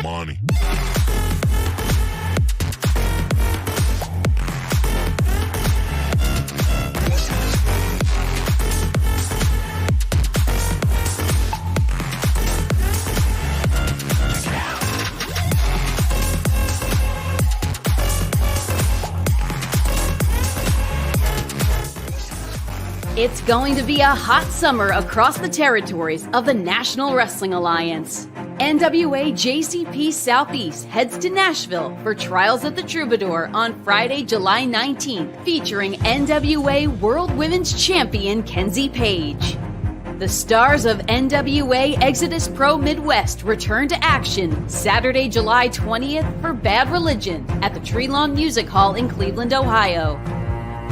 money. It's going to be a hot summer across the territories of the National Wrestling Alliance. NWA JCP Southeast heads to Nashville for Trials of the Troubadour on Friday, July 19th, featuring NWA World Women's Champion Kenzie Page. The stars of NWA Exodus Pro Midwest return to action Saturday, July 20th for Bad Religion at the Treelawn Music Hall in Cleveland, Ohio.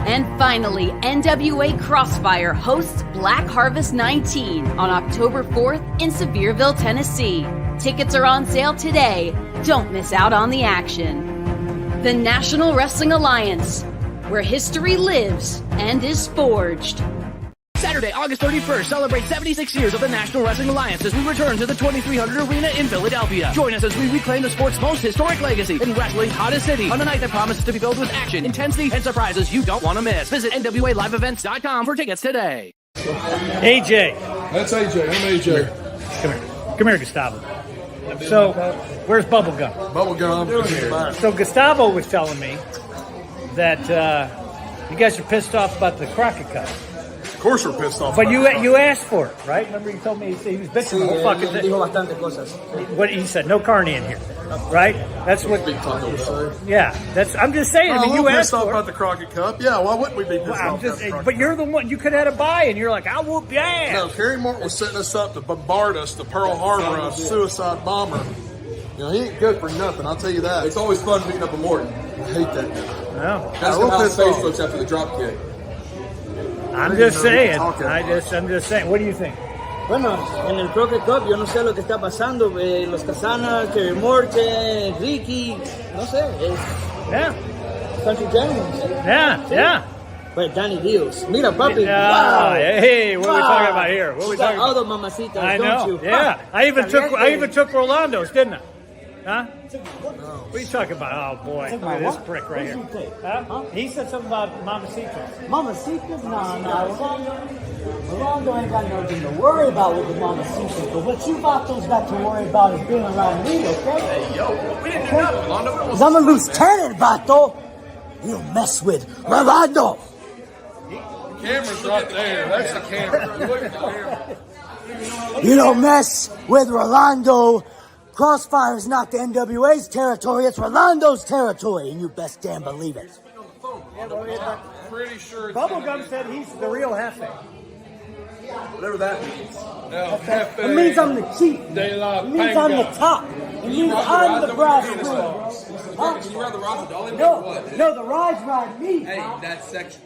And finally, NWA Crossfire hosts Black Harvest 19 on October 4th in Sevierville, Tennessee. Tickets are on sale today. Don't miss out on the action. The National Wrestling Alliance, where history lives and is forged. Saturday, August 31st, celebrate 76 years of the National Wrestling Alliance as we return to the 2300 Arena in Philadelphia. Join us as we reclaim the sport's most historic legacy in wrestling's hottest city on a night that promises to be filled with action, intensity, and surprises you don't want to miss. Visit NWALiveEvents.com for tickets today. AJ. That's AJ. I'm AJ. Come here, Gustavo. So, where's Bubblegum? Bubblegum. So Gustavo was telling me that you guys are pissed off about the Crockett Cup. Of course we're pissed off. But you asked for it, right? Remember you told me he was bitching the whole fucking thing. Dijo bastante cosas. What he said, no carne in here, right? That's what. Big taco. Yeah, that's. I'm just saying. I mean, you asked pissed off for about the Crockett Cup. Yeah, why wouldn't we be pissed off? But you're the one. You could have had a buy, and you're like, I whoop your ass. No, Kerry Morton was setting us up to bombard us, to Pearl Harbor, a suicide bomber. You know, he ain't good for nothing. I'll tell you that. It's always fun beating up a Morton. I hate that guy. No, that's how his face looks after the drop kick. I'm just saying. I'm just saying. What do you think? Bueno, en el Crockett Cup yo no sé lo que está pasando. Los Casanas, Kerry Morton, Ricky, no sé. Yeah. Country Gentlemen. Yeah. But Danny Dealz. Mira, papi. Wow. Hey, what are we talking about here? What are we talking about? All the mamacitas, I know. don't you? Yeah. I even took Rolando's, didn't I? Huh? What are you talking about? Oh boy, look at this prick right here. Huh? He said something about mamacitas. Mamacitas? No. Rolando ain't got nothing to worry about with the mamacitas. But what you vatos got to worry about is being around me, okay? Hey, yo, we didn't do nothing, Rolando. Because I'm a lieutenant, vato. You don't mess with Rolando. The camera's right there. That's the camera. Look at the camera. You don't mess with Rolando. Crossfire is not the NWA's territory, it's Rolando's territory, and you best damn believe it. I'm pretty sure Bubblegum said he's the real Hefe. Whatever that means. It means I'm the chief. It means I'm the top. It means I'm the brass ring. Huh? Can you ride the Rods of Dolly or what? No, the Rods ride me. Hey, that's section.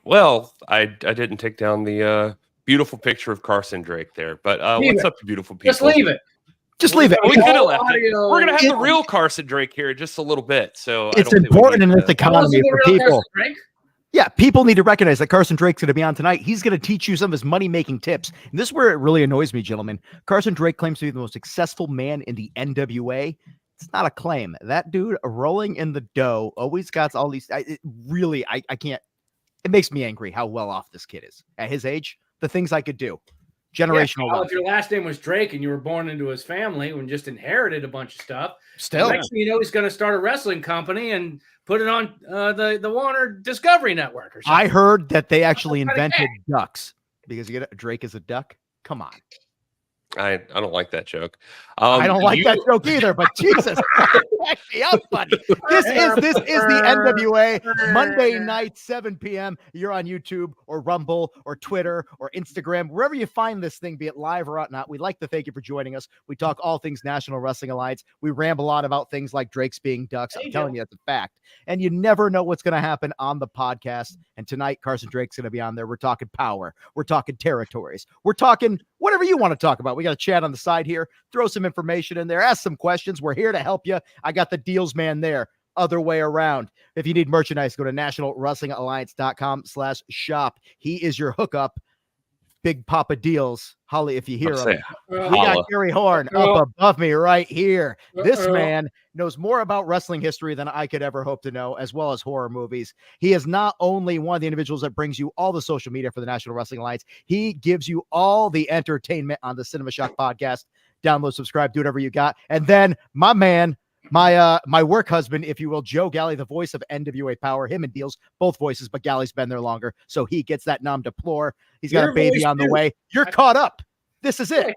Well, I didn't take down the beautiful picture of Carson Drake there, but what's up, you beautiful people? Just leave it. Just leave it. We could have left it. We're gonna have It- the real Carson Drake here in just a little bit. So It's important in this economy for people. Yeah, people need to recognize that Carson Drake's going to be on tonight. He's going to teach you some of his money-making tips. And this is where it really annoys me, gentlemen. Carson Drake claims to be the most successful man in the NWA. It's not a claim. That dude rolling in the dough always got all these. I can't. It makes me angry how well off this kid is. At his age, the things I could do. Generational. Well, if your last name was Drake and you were born into his family and just inherited a bunch of stuff, still, next thing you know, he's going to start a wrestling company and put it on the Warner Discovery Network or something. I heard that they actually invented ducks because you get Drake is a duck. Come on. I don't like that joke. I don't like that joke either, but Jesus, back me up, buddy. This is the NWA Monday night, 7 p.m. You're on YouTube or Rumble or Twitter or Instagram, wherever you find this thing, be it live or not. We'd like to thank you for joining us. We talk all things National Wrestling Alliance. We ramble on about things like Drake's being ducks. I'm telling you, that's a fact. And you never know what's going to happen on the podcast. And tonight, Carson Drake's going to be on there. We're talking power. We're talking territories. We're talking whatever you want to talk about. We got a chat on the side here. Throw some information in there. Ask some questions. We're here to help you. I got the deals man there. Other way around. If you need merchandise, go to nationalwrestlingalliance.com/shop. He is your hookup. Big Papa Deals. Holly, if you hear him. We got Gary Horne up above me right here. This man knows more about wrestling history than I could ever hope to know, as well as horror movies. He is not only one of the individuals that brings you all the social media for the National Wrestling Alliance, he gives you all the entertainment on the Cinema Shock podcast. Download, subscribe, do whatever you got. And then my man, my work husband, if you will, Joe Galli, the voice of NWA Power, him and Dealz, both voices, but Galli's been there longer, so he gets that nom de plume. He's got a baby on the way. You're caught up. This is it.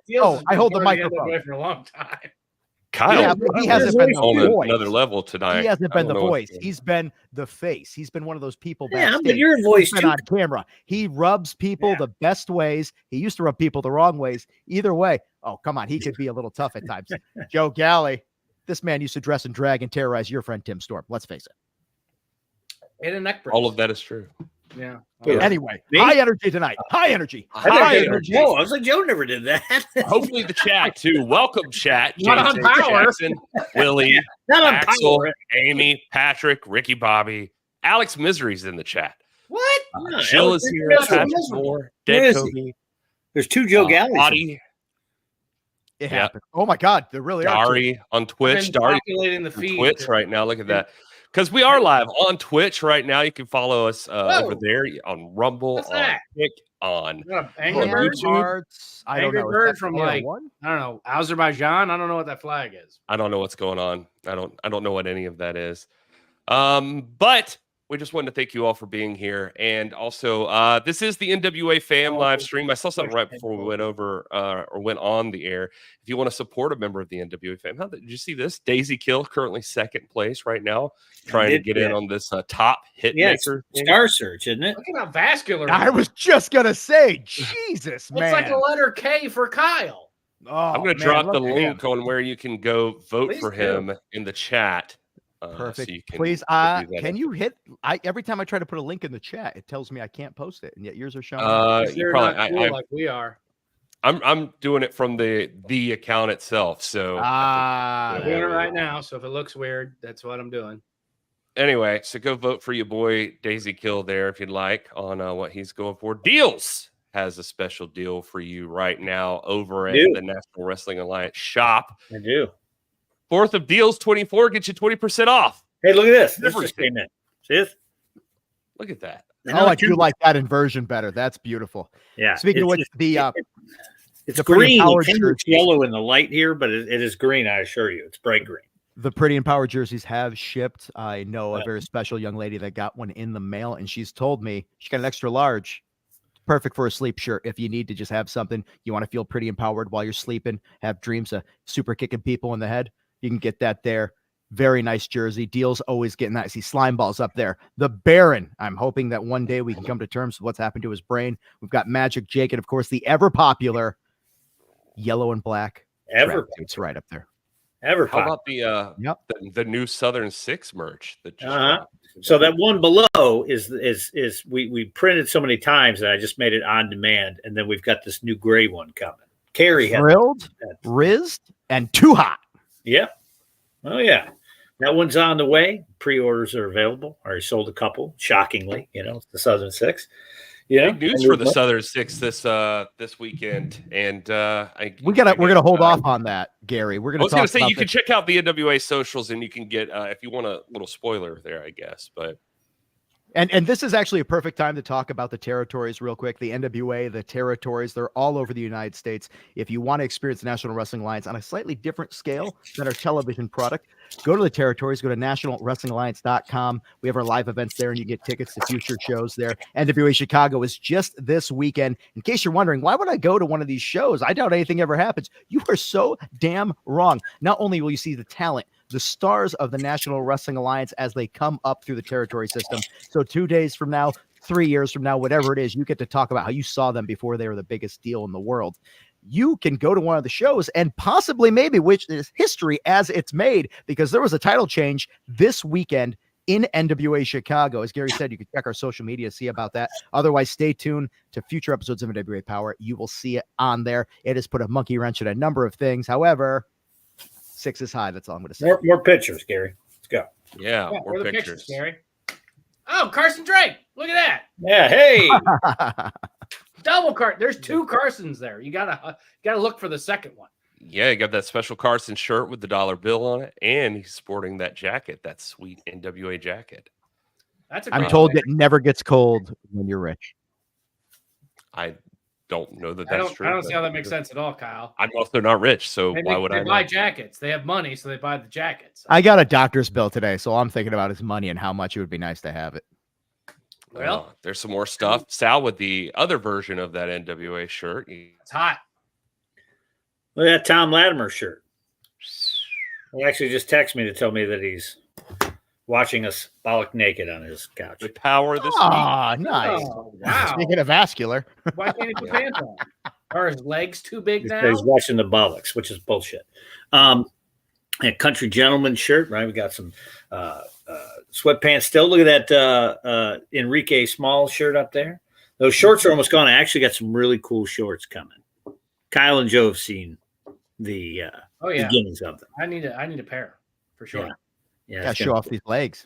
I hold the microphone for a long time. Kyle, he hasn't been the voice. Another level tonight. He hasn't been the voice. He's been the face. He's been one of those people backstage. I'm been your voice too. On camera. He rubs people the best ways. He used to rub people the wrong ways. Either way. Oh, come on. He could be a little tough at times. Joe Galli. This man used to dress and drag and terrorize your friend Tim Storm. Let's face it. And a neck brace. All of that is true. Yeah. Anyway, high energy tonight. High energy. High energy. I was like, Joe never did that. Hopefully the chat too. Welcome chat. Not on Power. Jackson, Willie, Not on Axel, Power. Amy, Patrick, Ricky Bobby, Alex Misery's in the chat. What? Jill is here. Patrick Moore, Dead Kobe. There's two Joe Gallis. Audie. It happened. Oh my God, there really are. Dari on Twitch. Dari populating the feed. Twitch right now. Look at that. Because we are live on Twitch right now. You can follow us over there on Rumble, What's on that? Kick, on Angry Bird? I don't Angry know. Bird from like I don't know, Azerbaijan. I don't know what that flag is. I don't know what's going on. I don't know what any of that is. But we just wanted to thank you all for being here. And also, this is the NWAFam live stream. I saw something right before we went over or went on the air. If you want to support a member of the NWAFam, did you see this? Daisy Kill, currently second place right now, trying to get in on this top hit maker. Star Search, isn't it? Look at how vascular. I was just going to say, Jesus, man. It's like the letter K for Kyle. Oh, I'm going to drop the link on where you can go vote for him in the chat. Perfect. So you can Please, can you hit? Every time I try to put a link in the chat, it tells me I can't post it, and yet yours are showing. You're probably not cool like we are. I'm doing it from the account itself. So I'm doing it right now. So if it looks weird, that's what I'm doing. Anyway, so go vote for your boy Daisy Kill there if you'd like on what he's going for. Dealz has a special deal for you right now over at the National Wrestling Alliance shop. I do. 4th of Dealz 24 gets you 20% off. Hey, look at this. This just came in. See this? Look at that. I do like that inversion better. That's beautiful. Yeah. Speaking of which, it's green. It's yellow in the light here, but it is green. I assure you, it's bright green. The Pretty and Power jerseys have shipped. I know a very special young lady that got one in the mail, and she's told me she got an extra large. Perfect for a sleep shirt. If you need to just have something, you want to feel pretty empowered while you're sleeping, have dreams of super kicking people in the head. You can get that there. Very nice jersey. Dealz always getting that. I see Slime Balls up there. The Baron. I'm hoping that one day we can come to terms with what's happened to his brain. We've got Magic Jake and, of course, the ever popular yellow and black. It's right up there. How about the new Southern Six merch? So that one below is we printed so many times that I just made it on demand, and then we've got this new gray one coming. Carrie has Grilled, rizzed, and too hot. Yeah. Oh, yeah. That one's on the way. Pre-orders are available. Already sold a couple. Shockingly, it's the Southern Six. Yeah, big news for the Southern Six this weekend, and we're gonna hold off on that, Gary. We're gonna. I was gonna say you can check out the NWA socials, and you can get if you want a little spoiler there, I guess. But and this is actually a perfect time to talk about the territories real quick. The NWA, the territories, they're all over the United States. If you want to experience the National Wrestling Alliance on a slightly different scale than our television product, go to the territories, go to nationalwrestlingalliance.com. We have our live events there, and you get tickets to future shows there. NWA Chicago is just this weekend. In case you're wondering, why would I go to one of these shows? I doubt anything ever happens. You are so damn wrong. Not only will you see the talent, the stars of the National Wrestling Alliance as they come up through the territory system. So 2 days from now, 3 years from now, whatever it is, you get to talk about how you saw them before they were the biggest deal in the world. You can go to one of the shows and possibly maybe, which is history as it's made, because there was a title change this weekend in NWA Chicago. As Gary said, you can check our social media to see about that. Otherwise, stay tuned to future episodes of NWA Power. You will see it on there. It has put a monkey wrench in a number of things. However, 6 is high. That's all I'm going to say. More pictures, Gary. Let's go. Yeah, more pictures, Gary. Oh, Carson Drake. Look at that. Yeah. Hey. Double cart. There's 2 Carsons there. You gotta look for the second one. Yeah, you got that special Carson shirt with the dollar bill on it, and he's sporting that jacket, that sweet NWA jacket. I'm told it never gets cold when you're rich. I don't know that's true. I don't see how that makes sense at all, Kyle. I'm also not rich, so why would I buy jackets? They have money, so they buy the jackets. I got a doctor's bill today, so all I'm thinking about is money and how much it would be nice to have it. Well, there's some more stuff. Sal with the other version of that NWA shirt. It's hot. Look at that Tom Latimer shirt. He actually just texted me to tell me that he's watching us bollock naked on his couch. The Power this week. Ah, nice. Oh, wow. Speaking of vascular. Why can't he put pants on? Are his legs too big now? He's watching the bollocks, which is bullshit. A country gentleman shirt, right? We got some sweatpants still. Look at that Enrique Small shirt up there. Those shorts are almost gone. I actually got some really cool shorts coming. Kyle and Joe have seen the beginnings of them. I need a pair for sure. Yeah, gotta show off these legs.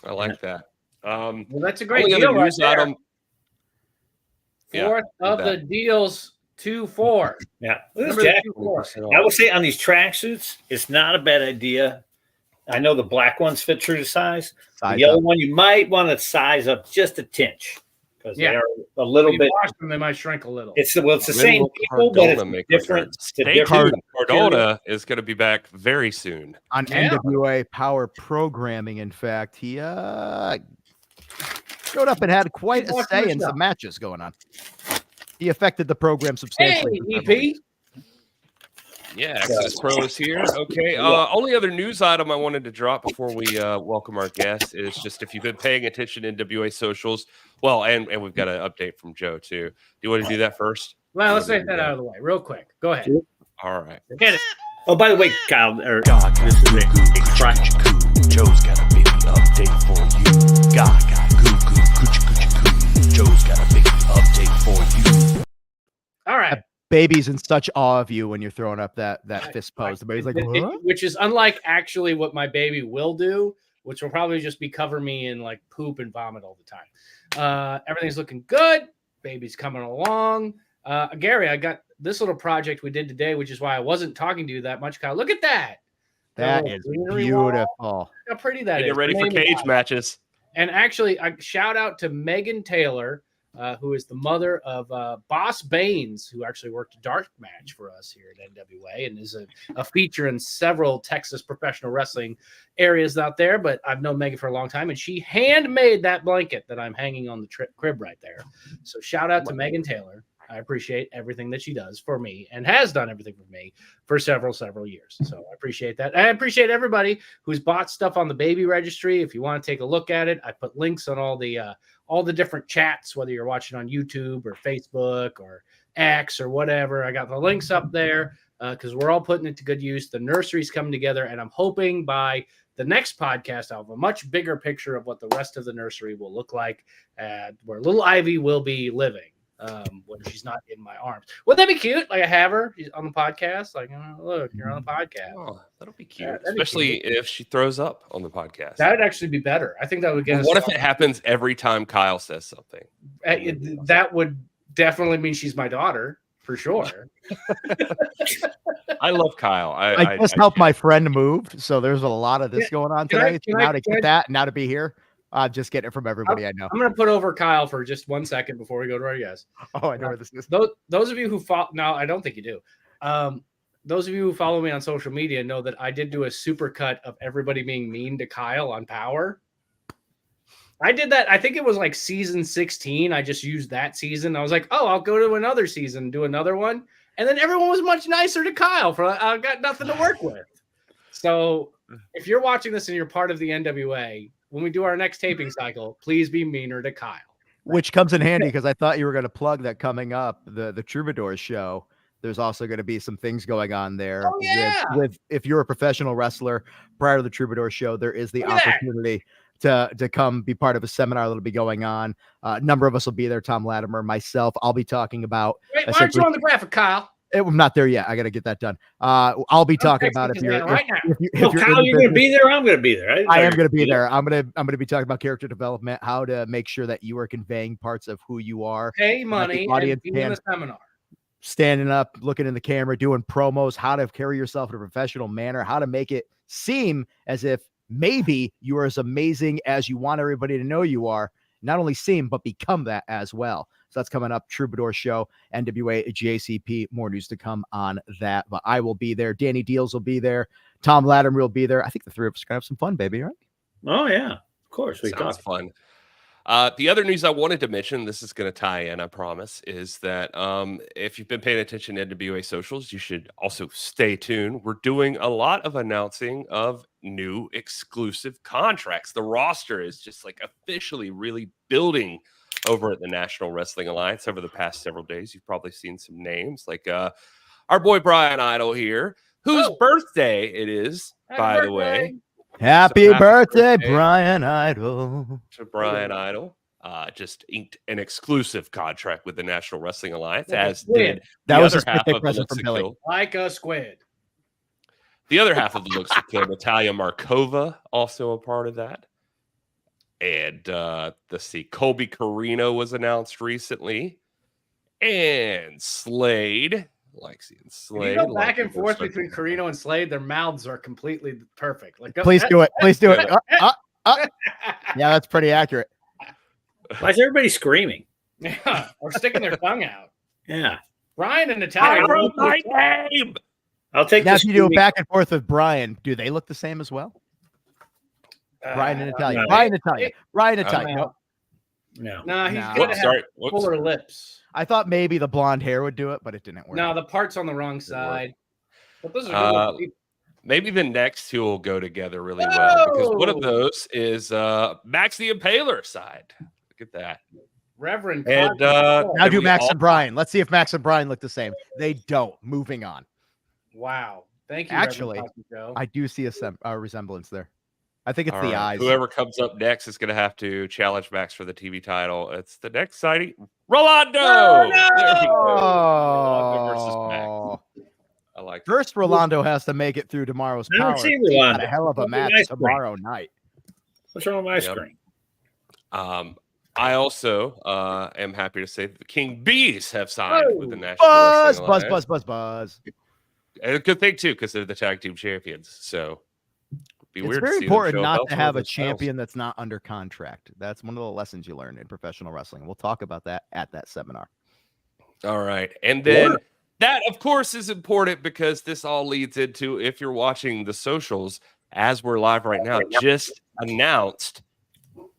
I like that. Well, that's a great deal right there. Fourth of the deals, 2-4. Yeah, I will say on these tracksuits, it's not a bad idea. I know the black ones fit true to size. The yellow one, you might want to size up just a tinch because they are a little bit. Wash them, they might shrink a little. It's the same people, but it's different. Cardona is going to be back very soon on NWA Power programming. In fact, he showed up and had quite a say in some matches going on. He affected the program substantially. Hey, EP. Yeah, Exodus Pro is here. Okay. Only other news item I wanted to drop before we welcome our guest is just if you've been paying attention to NWA socials. Well, and we've got an update from Joe too. Do you want to do that first? Well, let's get that out of the way real quick. Go ahead. All right. Get it. Oh, by the way, Kyle, Joe's got a big update for you. Joe's got a big update for you. All right. Baby's in such awe of you when you're throwing up that fist pose. The baby's like, what? Which is unlike actually what my baby will do, which will probably just be cover me in like poop and vomit all the time. Everything's looking good. Baby's coming along. Gary, I got this little project we did today, which is why I wasn't talking to you that much, Kyle. Look at that. That is beautiful. How pretty that is. Get ready for cage matches. And actually, I shout out to Megan Taylor, who is the mother of Boss Baines, who actually worked a dark match for us here at NWA and is a feature in several Texas professional wrestling areas out there. But I've known Megan for a long time, and she handmade that blanket that I'm hanging on the crib right there. So shout out to Megan Taylor. I appreciate everything that she does for me and has done everything for me for several years. So I appreciate that. I appreciate everybody who's bought stuff on the baby registry. If you want to take a look at it, I put links on all the different chats, whether you're watching on YouTube or Facebook or X or whatever. I got the links up there because we're all putting it to good use. The nursery's coming together, and I'm hoping by the next podcast, I'll have a much bigger picture of what the rest of the nursery will look like, where little Ivy will be living. when she's not in my arms. Would that be cute? Like I have her on the podcast. Like, look, you're on the podcast. Oh, that'll be cute, Yeah, especially if she throws up on the podcast. That'd actually be better. I think that would get us. What if it happens every time Kyle says something? That would definitely mean she's my daughter for sure. I love Kyle. I just helped my friend move, so there's a lot of this going on today. Now to get that, now to be here, just getting it from everybody I know. I'm going to put over Kyle for just 1 second before we go to our guest. Oh, I know where this is. Those of you who follow, no, I don't think you do. Those of you who follow me on social media know that I did do a super cut of everybody being mean to Kyle on Power. I did that. I think it was like season 16. I just used that season. I was like, oh, I'll go to another season, do another one. And then everyone was much nicer to Kyle. I got nothing to work with. So if you're watching this and you're part of the NWA, when we do our next taping cycle, please be meaner to Kyle. Which comes in handy because I thought you were going to plug that coming up, the Troubadour show. There's also going to be some things going on there. Oh, yeah. with if you're a professional wrestler prior to the Troubadour show, there is the opportunity to come be part of a seminar that'll be going on. A number of us will be there. Tom Latimer, myself. I'll be talking about. Wait, why aren't you on the graphic, Kyle? I'm not there yet. I got to get that done. I'll be talking about if you're right now. If you're Kyle, you're going to be there. I'm going to be there. I am going to be there. I'm going to be talking about character development, how to make sure that you are conveying parts of who you are. Pay money and be in the seminar. Standing up, looking in the camera, doing promos, how to carry yourself in a professional manner, how to make it seem as if maybe you are as amazing as you want everybody to know you are. Not only seem, but become that as well. So that's coming up. Troubadour show, NWA JCP. More news to come on that. But I will be there. Danny Dealz will be there. Tom Latimer will be there. I think the three of us are going to have some fun, baby. Right? Oh, yeah. Of course. Sounds fun. The other news I wanted to mention, this is going to tie in, I promise, is that if you've been paying attention to NWA socials, you should also stay tuned. We're doing a lot of announcing of new exclusive contracts. The roster is just like officially really building over at the National Wrestling Alliance over the past several days. You've probably seen some names like our boy Brian Idol here, whose birthday it is, by the way. Happy birthday, Brian Idol. To Brian Idol. Just inked an exclusive contract with the National Wrestling Alliance, as did that was other half a of the present from Billy. Like a squid. The other half of the Looks to Kill, Natalia Markova, also a part of that. And let's see, Colby Carino was announced recently. And Slade. Lexi and Slade. You go back and forth between Carino and Slade, their mouths are completely perfect. Like, please do it. Please do it. Yeah, that's pretty accurate. Why is everybody screaming? Yeah, or sticking their tongue out. Yeah. Brian and Natalia. I wrote my name. I'll take now. If you do it back and forth with Brian, do they look the same as well? Brian and Natalia. Brian and Natalia. Brian and Natalia. No, he's gonna have fuller lips. I thought maybe the blonde hair would do it, but it didn't work. No, the part's on the wrong side. But those are good maybe the next two will go together really well, because one of those is Max the Impaler side. Look at that. Reverend. And now do Max and Brian. Let's see if Max and Brian look the same. They don't. Moving on. Wow. Thank you. Actually, I do see a resemblance there. I think it's the eyes. Whoever comes up next is going to have to challenge Max for the TV title. It's the next sighting. Rolando! Oh, no! There we go. Rolando versus Max. I like that. First, Rolando has to make it through tomorrow's Power. He's got a hell of a match tomorrow night. What's wrong with my screen? I also am happy to say that the King Bees have signed with the National Wrestling Alliance. Buzz. And a good thing, too, because they're the tag team champions. So it's very important not to have a champion that's not under contract. That's one of the lessons you learn in professional wrestling. We'll talk about that at that seminar. All right. And then that, of course, is important because this all leads into, if you're watching the socials as we're live right now, just announced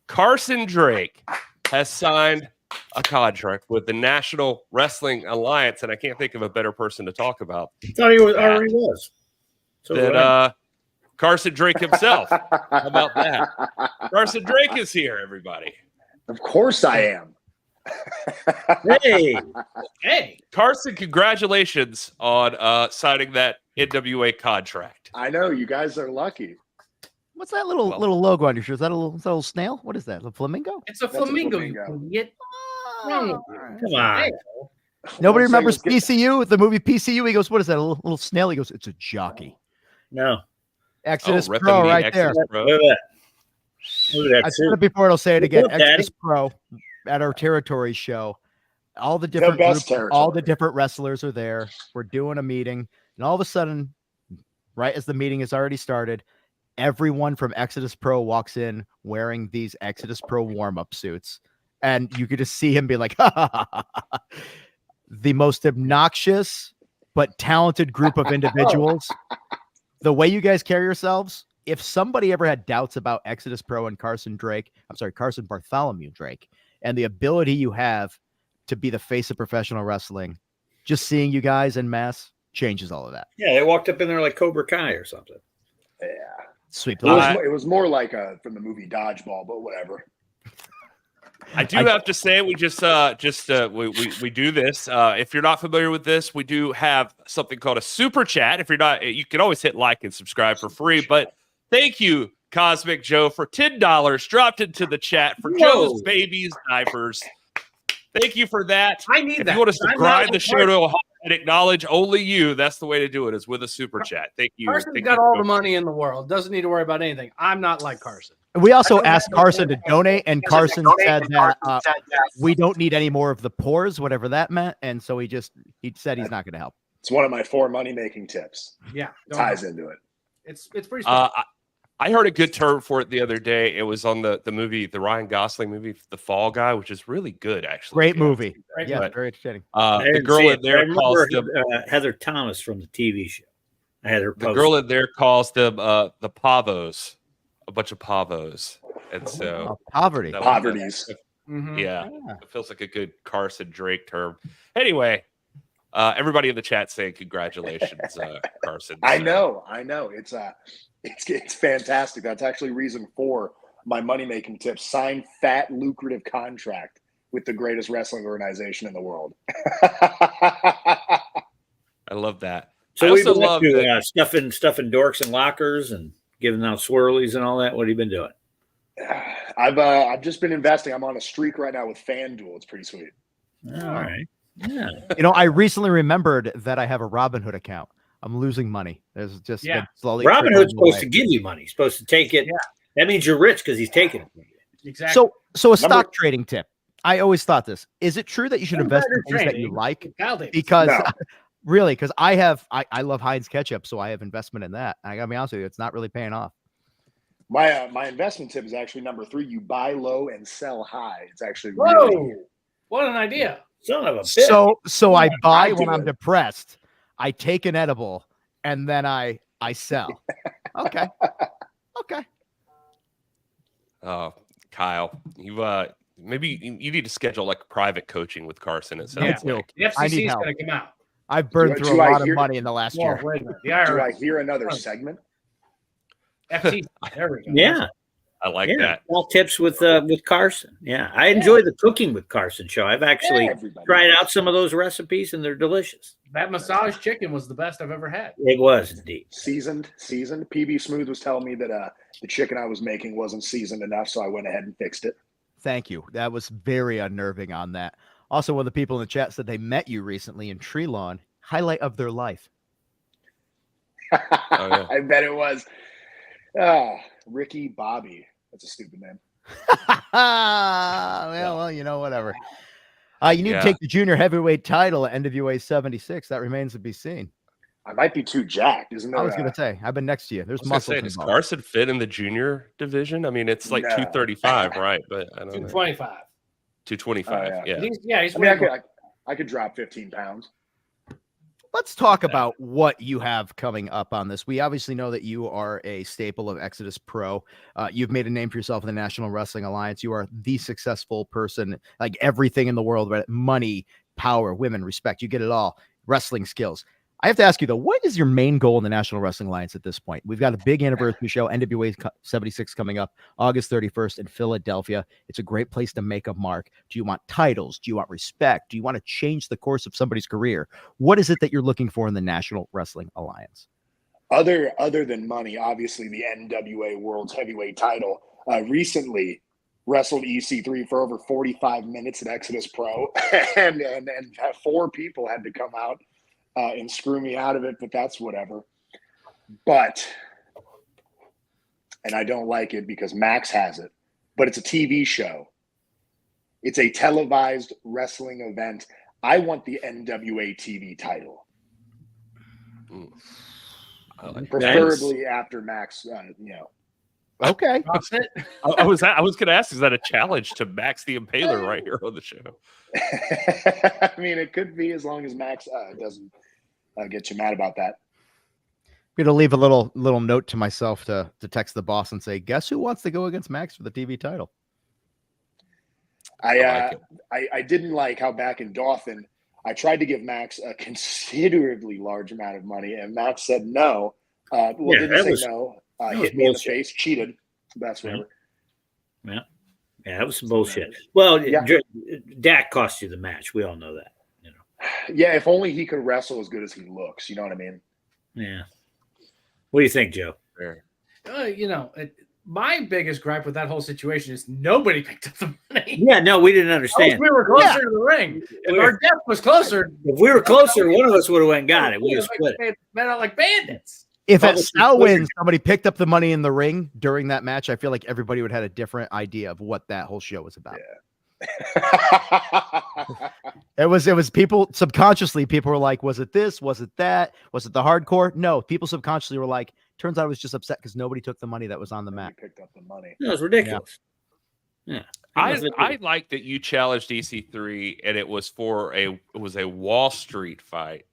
Carson Drake has signed a contract with the National Wrestling Alliance. And I can't think of a better person to talk about. I thought he already was. So Carson Drake himself. How about that? Carson Drake is here, everybody. Of course I am. Hey, Carson, congratulations on signing that NWA contract. I know, you guys are lucky. What's that little logo on your shirt? Is that a little snail? What is that? A flamingo? It's a flamingo. wrong with you? Come on. Nobody One thing remembers is get- PCU, the movie PCU. He goes, "What is that? A little snail?" He goes, "It's a jockey." No. Exodus rip Pro, and beat right there. Exodus Pro. Look at that. Look at I that. said it before. I'll say it again. Look, Daddy. Exodus Pro at our territory show. All the different best groups, all the territory. different wrestlers are there. We're doing a meeting, and all of a sudden, right as the meeting has already started, everyone from Exodus Pro walks in wearing these Exodus Pro warm-up suits, and you could just see him be like, ha, ha, ha, ha, ha. The most obnoxious but talented group of individuals. The way you guys carry yourselves, if somebody ever had doubts about Exodus Pro and Carson Bartholomew Drake, and the ability you have to be the face of professional wrestling, just seeing you guys en masse changes all of that. Yeah, they walked up in there like Cobra Kai or something. Yeah. Sweep. It was more like from the movie Dodgeball, but whatever. I do have to say, we we do this. If you're not familiar with this, we do have something called a super chat. If you're not, you can always hit like and subscribe for free. But thank you, Cosmic Joe, for $10 dropped into the chat for Joe's babies diapers. Thank you for that. I need if that. you want to I'm subscribe not the show to and acknowledge only you, that's the way to do it, is with a super chat. Thank you. Carson's Thank got you, all Joe. the money in the world. Doesn't need to worry about anything. I'm not like Carson. We also asked Carson to donate, and Carson said that we don't need any more of the pores, whatever that meant. And so he said he's not going to help. It's one of my 4 money-making tips. Yeah. Ties into it. It's pretty simple. I heard a good term for it the other day. It was on the movie, the Ryan Gosling movie, The Fall Guy, which is really good, actually. Great movie. Great Yeah, movie. very entertaining. The girl in there calls them Heather Thomas from the TV show. I had her the post. girl in there calls them the pavos, a bunch of pavos, and so Poverty. Poverties. Yeah, it feels like a good Carson Drake term. Anyway, everybody in the chat saying congratulations, Carson. I know. It's fantastic. That's actually reason 4 my money-making tip. Sign fat, lucrative contract with the greatest wrestling organization in the world. I love that. So I we've also been love up to, that. stuffing dorks in lockers and giving out swirlies and all that. What have you been doing? I've just been investing. I'm on a streak right now with FanDuel. It's pretty sweet. All right. Yeah. I recently remembered that I have a Robinhood account. I'm losing money. There's just been slowly. Robinhood's supposed away. to give you money. He's supposed to take it. Yeah. That means you're rich because he's taking it from you. Exactly. So a stock trading tip. I always thought this. Is it true that you should invest in things that you like? Because really, because I love Heinz ketchup, so I have investment in that. I gotta be honest with you, it's not really paying off. My investment tip is actually number 3. You buy low and sell high. It's actually What an idea. Son of a bitch. So I buy I when do I'm it. depressed. I take an edible and then I sell. Okay. Okay. Oh, Kyle, you maybe you need to schedule like private coaching with Carson. It sounds like. The I need FCC is help. going to come out. I've burned Do through a I lot of hear- money in the last Whoa, year. wait a minute. The Do I IRS. hear another segment? FCC. There we go. Yeah. I like Yeah. that. All tips with Carson. Yeah. I enjoy the cooking with Carson show. I've actually Everybody tried does. out some of those recipes and they're delicious. That massage chicken was the best I've ever had. It was indeed. Seasoned. PB Smooth was telling me that the chicken I was making wasn't seasoned enough, so I went ahead and fixed it. Thank you. That was very unnerving on that. Also, one of the people in the chat said they met you recently in Tree Lawn. Highlight of their life. yeah. I bet it was. Ricky Bobby. That's a stupid name. Well, whatever. You need to take the junior heavyweight title at NWA 76. That remains to be seen. I might be too jacked, isn't it? I was going to say, I've been next to you. There's I was gonna muscles say, does involved. Carson fit in the junior division? I mean, it's like No. 235, right? But I don't know. 225. 225. Yeah. He's I mean, way I could drop 15 pounds. Let's talk about what you have coming up on this. We obviously know that you are a staple of Exodus Pro. You've made a name for yourself in the National Wrestling Alliance. You are the successful person, like everything in the world, right? Money, power, women, respect. You get it all. Wrestling skills. I have to ask you, though, what is your main goal in the National Wrestling Alliance at this point? We've got a big anniversary show, NWA 76 coming up August 31st in Philadelphia. It's a great place to make a mark. Do you want titles? Do you want respect? Do you want to change the course of somebody's career? What is it that you're looking for in the National Wrestling Alliance? Other than money, obviously the NWA World's Heavyweight title. Recently, wrestled EC3 for over 45 minutes at Exodus Pro, and 4 people had to come out and screw me out of it, but that's whatever. But, and I don't like it because Max has it, but it's a TV show. It's a televised wrestling event. I want the NWA TV title. Preferably after Max, Okay. I was going to ask, is that a challenge to Max the Impaler right here on the show? I mean, it could be, as long as Max doesn't get you mad about that. I'm gonna leave a little note to myself to text the boss and say, guess who wants to go against Max for the TV title? I didn't like how back in Dothan, I tried to give Max a considerably large amount of money, and Max said no. Didn't say no. Hit me in the face, cheated. That's whatever. Yeah, that was some bullshit. Well, Dak cost you the match. We all know that. Yeah, if only he could wrestle as good as he looks. You know what I mean? Yeah. What do you think, Joe? My biggest gripe with that whole situation is nobody picked up the money. Yeah, no, we didn't understand. We were closer to the ring. If our depth was closer. If we were closer, one of us would have went and got it. We would have split it. Men out like bandits. If at Samhain somebody picked up the money in the ring during that match, I feel like everybody would have had a different idea of what that whole show was about. It was people subconsciously, people were like, was it this? Was it that? Was it the hardcore? No, people subconsciously were like, turns out I was just upset because nobody took the money that was on the mat. Picked up the money. No, it's ridiculous. Yeah. I like that you challenged EC3 and it was a Wall Street fight.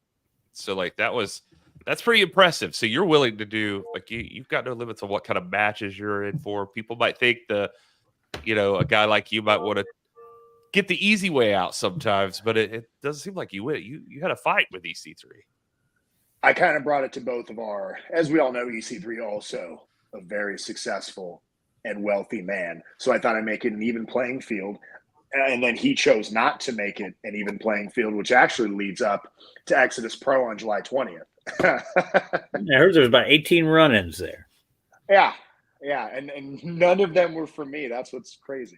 So like that's pretty impressive. So you're willing to do, like, you've got no limits on what kind of matches you're in for. People might think a guy like you might want to get the easy way out sometimes, but it doesn't seem like you would. You had a fight with EC3. I kind of brought it to both of as we all know, EC3 also a very successful and wealthy man. So I thought I'd make it an even playing field. And then he chose not to make it an even playing field, which actually leads up to Exodus Pro on July 20th. I heard there was about 18 run-ins there. Yeah. And none of them were for me. That's what's crazy.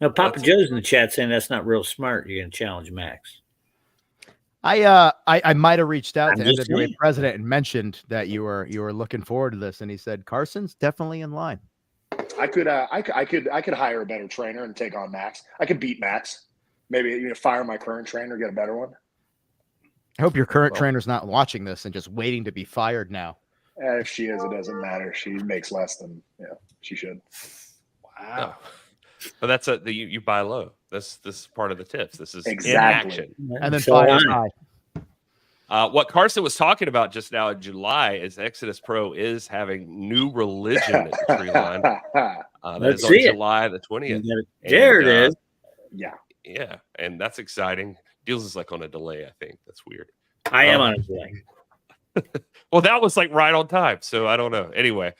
Now, Papa Joe's in the chat saying that's not real smart. You're going to challenge Max. I might have reached out to NWA president and mentioned that you were looking forward to this, and he said Carson's definitely in line. I could hire a better trainer and take on Max. I could beat Max. Maybe fire my current trainer, get a better one. I hope your current trainer's not watching this and just waiting to be fired now. If she is, it doesn't matter. She makes less than she should. Wow. But that's you buy low. This is part of the tips. This is exactly. in action. And then fire high. What Carson was talking about just now in July is Exodus Pro is having New Religion at the tree line. That is on July the 20th. There it is. Yeah, and that's exciting. Dealz is like on a delay, I think. That's weird. I am on a delay. Well, that was like right on time, so I don't know. Anyway,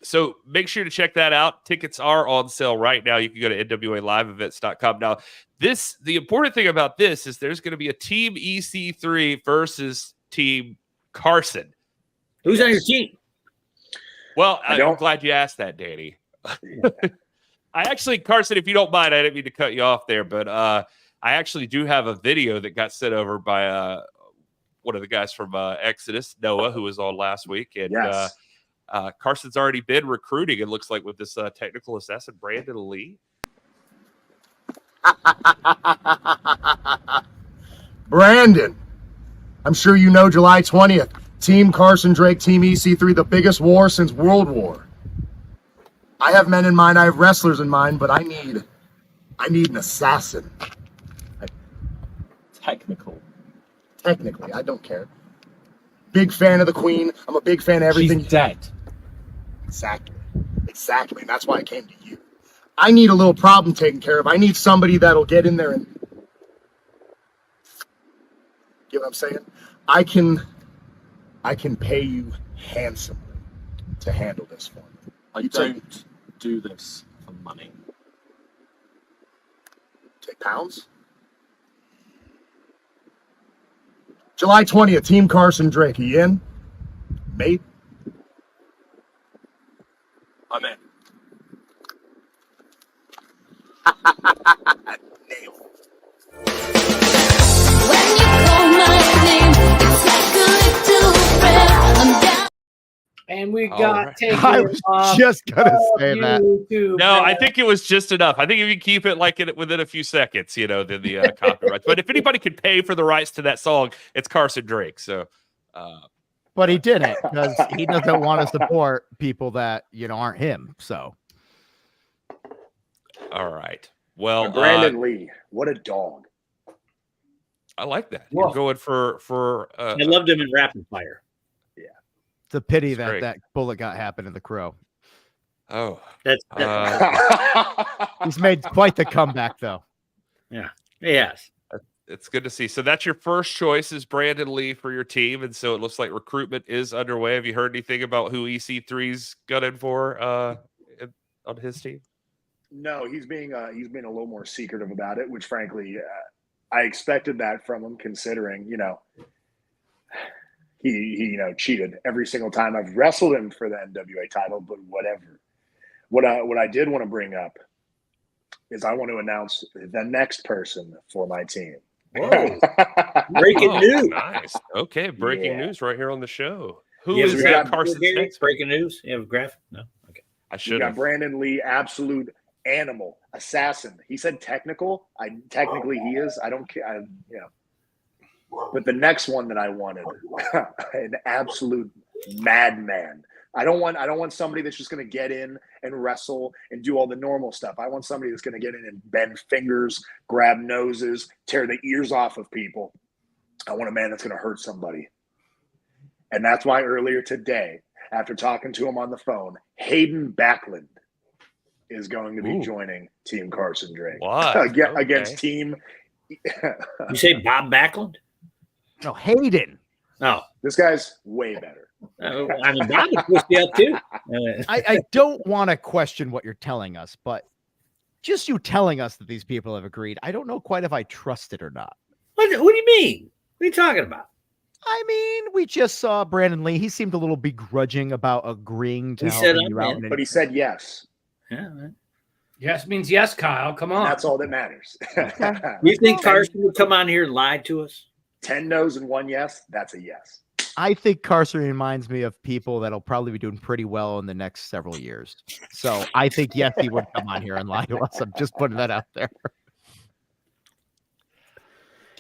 so make sure to check that out. Tickets are on sale right now. You can go to NWALiveEvents.com. Now, the important thing about this is there's going to be a Team EC3 versus Team Carson. Who's on your team? Well, I'm glad you asked that, Danny. I actually, Carson, if you don't mind, I didn't mean to cut you off there, but I actually do have a video that got sent over by one of the guys from Exodus, Noah, who was on last week. And Carson's already been recruiting, it looks like, with this technical assassin, Brandon Lee. Brandon, I'm sure you know July 20th. Team Carson Drake, Team EC3, the biggest war since World War. I have men in mind, I have wrestlers in mind, but I need an assassin. Technically, I don't care. Big fan of the Queen. I'm a big fan of everything. She's dead. Exactly. And that's why I came to you. I need a little problem taken care of. I need somebody that'll get in there and, you know what I'm saying? I can pay you handsomely to handle this for me. I don't do this for money. Take pounds? July 20th, Team Carson Drake. Are you in? Mate? I'm in. And we All got right. taken I was off just gonna of say that. YouTube. No, I think it was just enough. I think if you keep it like within a few seconds, then the copyrights. But if anybody could pay for the rights to that song, it's Carson Drake. So, But he didn't, because he doesn't want to support people that aren't him. So, all right. Well, And Brandon Lee, what a dog! I like that. You're going for. I loved him in Rapid Fire. it's a pity That's great. that bullet got happened in the Crow. Oh, That's He's made quite the comeback, though. yeah. Yes. it's good to see. So that's your first choice is Brandon Lee for your team, and so it looks like recruitment is underway. Have you heard anything about who EC3's gunning for on his team? No, he's being a little more secretive about it, which frankly, I expected that from him, considering he cheated every single time I've wrestled him for the NWA title. But whatever. What I did want to bring up is I want to announce the next person for my team. Whoa! Breaking news. Nice. Okay, breaking news right here on the show. Who Yeah, is we got Carson's next? breaking news? You have a graphic? No. Okay. I We should got have. Brandon Lee, absolute animal, assassin. He said technical. Technically he is. I don't care. But the next one that I wanted, an absolute madman. I don't want somebody that's just going to get in and wrestle and do all the normal stuff. I want somebody that's going to get in and bend fingers, grab noses, tear the ears off of people. I want a man that's going to hurt somebody. And that's why earlier today, after talking to him on the phone, Hayden Backlund is going to be joining Team Carson Drake. Against Team. You say Bob Backlund? No, Hayden. Oh, this guy's way better. I mean, Bob would push you up too. I don't want to question what you're telling us, but just you telling us that these people have agreed, I don't know quite if I trust it or not. What do you mean? What are you talking about? I mean, we just saw Brandon Lee. He seemed a little begrudging about agreeing to He said helping you out. But he said yes. Yeah. Right. Yes means yes, Kyle. Come on. That's all that matters. You think Carson would come on here and lie to us? 10 no's and 1 yes. That's a yes. I think Carson reminds me of people that'll probably be doing pretty well in the next several years. So I think, yes, he would come on here and lie to us. I'm just putting that out there.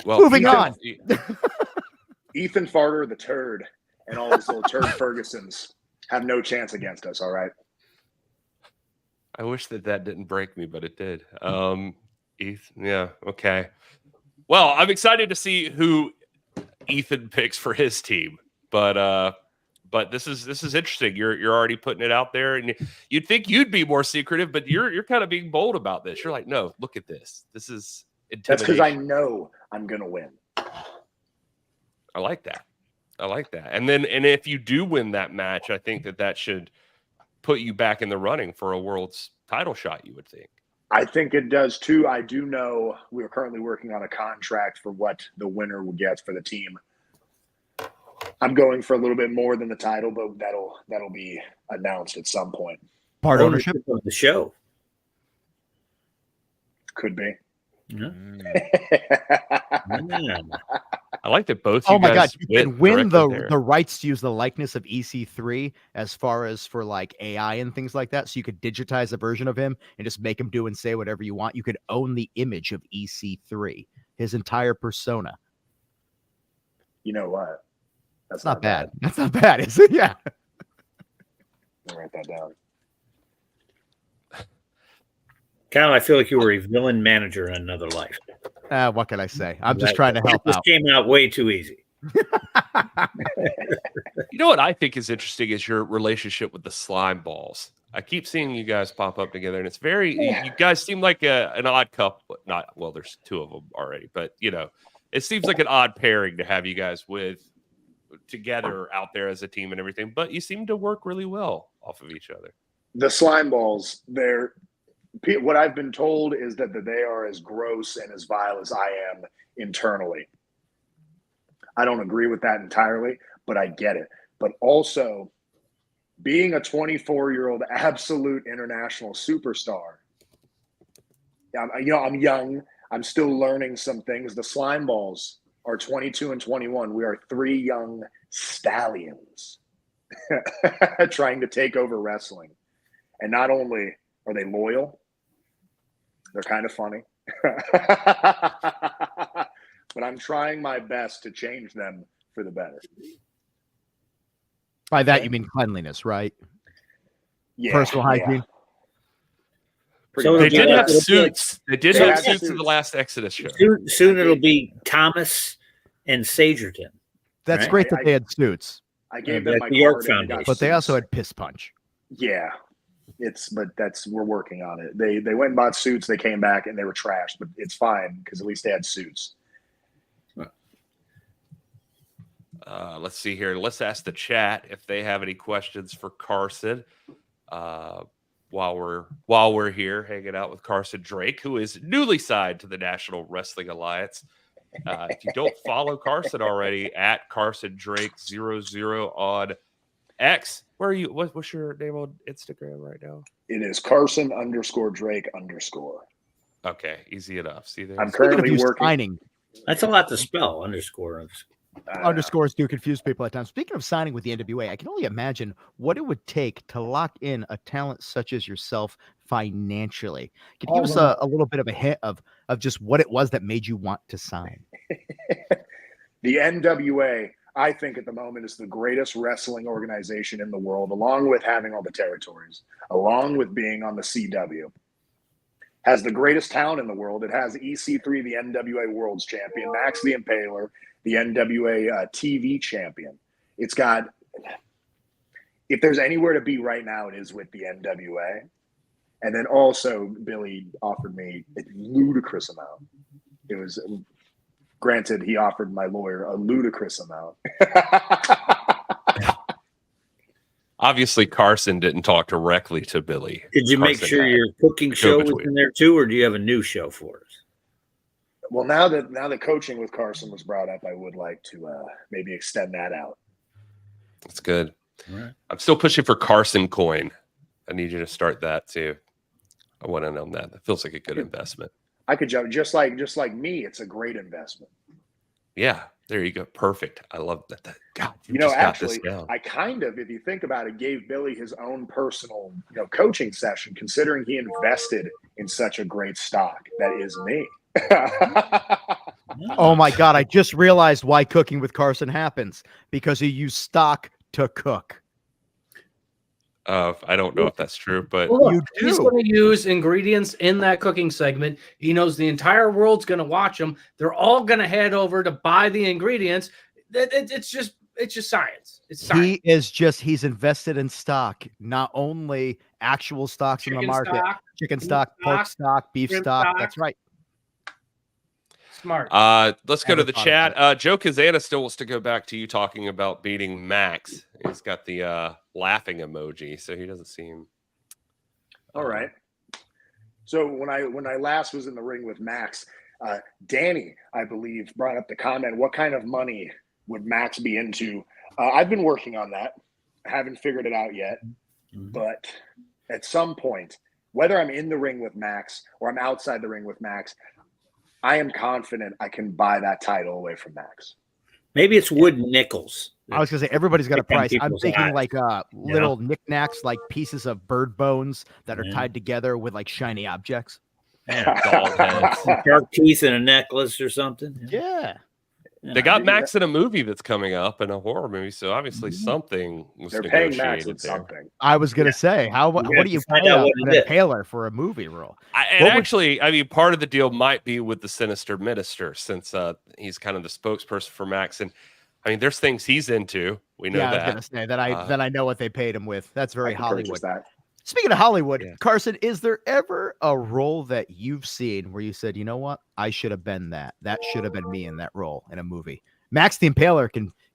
Well, moving on. Ethan Farter, the turd, and all his little turd Fergusons have no chance against us, all right? I wish that didn't break me, but it did. Ethan, yeah, okay. Well, I'm excited to see who Ethan picks for his team, but this is interesting. You're already putting it out there, and you'd think you'd be more secretive, but you're kind of being bold about this. You're like, no, look at this. This is intimidation. That's because I know I'm gonna win. I like that. And if you do win that match, I think that should put you back in the running for a world's title shot, you would think. I think it does too. I do know we're currently working on a contract for what the winner will get for the team. I'm going for a little bit more than the title, but that'll be announced at some point. Part ownership of the show. Could be. Yeah. I like that both. Oh my God, you can can win the there. rights to use the likeness of EC3 as far as for like AI and things like that. So you could digitize a version of him and just make him do and say whatever you want. You could own the image of EC3, his entire persona. You know what? That's not bad. That's not bad, is it? Yeah. I'll write that down. Kyle, I feel like you were a villain manager in another life. What can I say? I'm just trying to help This out. came out way too easy. You know what I think is interesting is your relationship with the slime balls. I keep seeing you guys pop up together, and it's very. You guys seem like an odd couple. Not well. There's two of them already, but it seems like an odd pairing to have you guys together out there as a team and everything. But you seem to work really well off of each other. The slime balls, what I've been told is that they are as gross and as vile as I am internally. I don't agree with that entirely, but I get it. But also, being a 24-year-old absolute international superstar, I'm young. I'm still learning some things. The Slime Balls are 22 and 21. We are 3 young stallions trying to take over wrestling. And not only are they loyal, they're kind of funny. But I'm trying my best to change them for the better. By that, you mean cleanliness, right? Yeah. Personal hygiene. So They did have it'll be suits. They did They have had suits suits. in the last Exodus show. soon it'll be Thomas and Sagerton. That's Right. great that they had suits, I gave Yeah, them but my the York card and they Foundation. got but they also suits. had piss punch. Yeah. We're working on it. They went and bought suits, they came back and they were trashed, but it's fine because at least they had suits. Let's see here. Let's ask the chat if they have any questions for Carson. While we're here hanging out with Carson Drake, who is newly signed to the National Wrestling Alliance. If you don't follow Carson already, at Carson Drake 00 on X. Where are you? What's your name on Instagram right now? It is Carson _Drake_. Okay, easy enough. See there. I'm Speaking of currently you working. signing, That's a lot to spell. Underscore. underscores do confuse people at times. Speaking of signing with the NWA, I can only imagine what it would take to lock in a talent such as yourself financially. Can you give us a little bit of a hint of just what it was that made you want to sign? The NWA, I think at the moment, is the greatest wrestling organization in the world, along with having all the territories, along with being on the CW. Has the greatest talent in the world. It has EC3, the NWA World's Champion, Max the Impaler, the NWA TV Champion. It's got, if there's anywhere to be right now, it is with the NWA. And then also, Billy offered me a ludicrous amount. It was, granted, he offered my lawyer a ludicrous amount. Obviously, Carson didn't talk directly to Billy. Did you make Carson sure had your cooking show was go-between. in there too, or do you have a new show for us? Well, now that coaching with Carson was brought up, I would like to maybe extend that out. That's good. All right. I'm still pushing for Carson Coin. I need you to start that too. I want to know that. That feels like a good investment. I could jump just like me. It's a great investment. Yeah, there you go. Perfect. I love that. God, You know, just got this actually, down. I kind of, if you think about it, gave Billy his own personal, coaching session, considering he invested in such a great stock that is me. Oh my God, I just realized why cooking with Carson happens, because he used stock to cook. I don't know if that's true, but Well, look, You he's do. going to use ingredients in that cooking segment. He knows the entire world's going to watch them. They're all going to head over to buy the ingredients. It's just science. It's science. He's invested in stock, not only actual stocks in the market, chicken beef stock, pork stock, beef shrimp stock. stock. That's right. Smart. let's go to the Never thought chat. of Joe Kazana still wants to go back to you talking about beating Max. He's got the laughing emoji, so he doesn't seem. All right. So when I last was in the ring with Max, Danny, I believe, brought up the comment, what kind of money would Max be into? I've been working on that. I haven't figured it out yet. But at some point, whether I'm in the ring with Max or I'm outside the ring with Max, I am confident I can buy that title away from Max. Maybe it's wooden nickels. I was gonna say everybody's got a Pick on price. I'm people's thinking eyes. like little knickknacks, like pieces of bird bones that are tied together with like shiny objects. Doll heads. Shark teeth and a necklace or something. Yeah. They got Max in a movie that's coming up, in a horror movie, so obviously something was They're paying Max negotiated with there. something. I was gonna say, what have do you to find pay out an what it is. impaler for a movie role? Actually, I mean, part of the deal might be with the Sinister Minister, since he's kind of the spokesperson for Max. And I mean, there's things he's into. We know Yeah, that. I was gonna say that I know what they paid him with. That's very I can purchase Hollywood. that. Speaking of Hollywood, Carson, is there ever a role that you've seen where you said, you know what, I should have been that. That should have been me in that role in a movie? Max the Impaler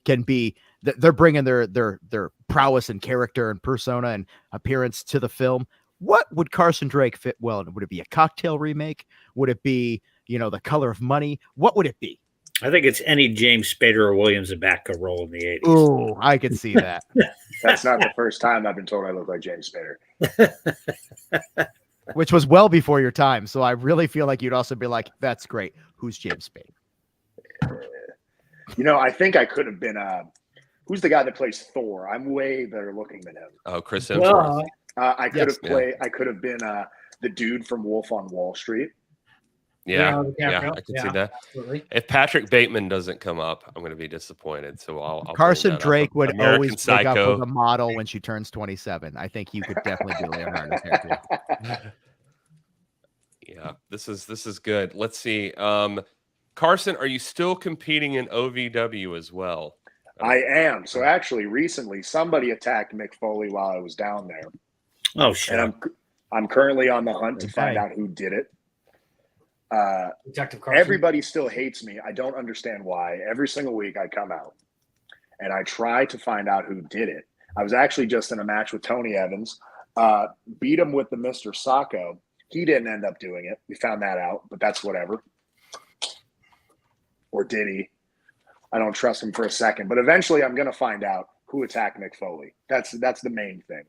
can be. They're bringing their prowess and character and persona and appearance to the film. What would Carson Drake fit well in? Would it be a Cocktail remake? Would it be, The Color of Money? What would it be? I think it's any James Spader or Williams Zabaka role in the 80s. Oh, I could see that. That's not the first time I've been told I look like James Spader. which was well before your time. So I really feel like you'd also be like, that's great. Who's James Spade? I think I could have been who's the guy that plays Thor? I'm way better looking than him. Oh, Chris Hemsworth. I could have played. I could have been the dude from Wolf on Wall Street. Yeah, I can see that. Absolutely. If Patrick Bateman doesn't come up, I'm going to be disappointed. So I'll Carson Drake would American always pick up Psycho. with a model when she turns 27. I think you could definitely do Leonardo DiCaprio. Yeah, this is good. Let's see. Carson, are you still competing in OVW as well? I am. So actually, recently somebody attacked Mick Foley while I was down there. Oh shit! And I'm currently on the hunt to find out who did it. Detective Carson. Everybody still hates me. I don't understand why. Every single week I come out and I try to find out who did it. I was actually just in a match with Tony Evans, beat him with the Mr. Sacco. He didn't end up doing it. We found that out, but that's whatever. Or did he? I don't trust him for a second, but eventually I'm going to find out who attacked Mick Foley. That's the main thing.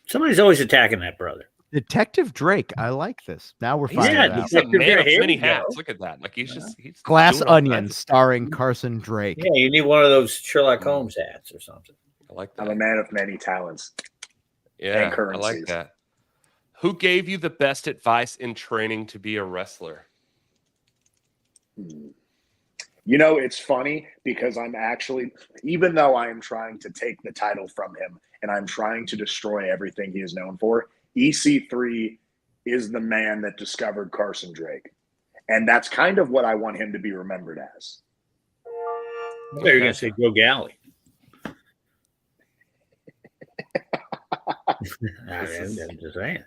Somebody's always attacking that brother. Detective Drake. I like this. Now we're finding out. He's a man of many hats. Look at that. Like he's Glass doing all Onion kinds of- starring Carson Drake. Yeah, you need one of those Sherlock Holmes hats or something. I like that. I'm a man of many talents. Yeah, and I currencies. like that. Who gave you the best advice in training to be a wrestler? It's funny because I'm actually, even though I am trying to take the title from him and I'm trying to destroy everything he is known for, EC3 is the man that discovered Carson Drake. And that's kind of what I want him to be remembered as. I thought you were going to say go Galli. I'm just saying.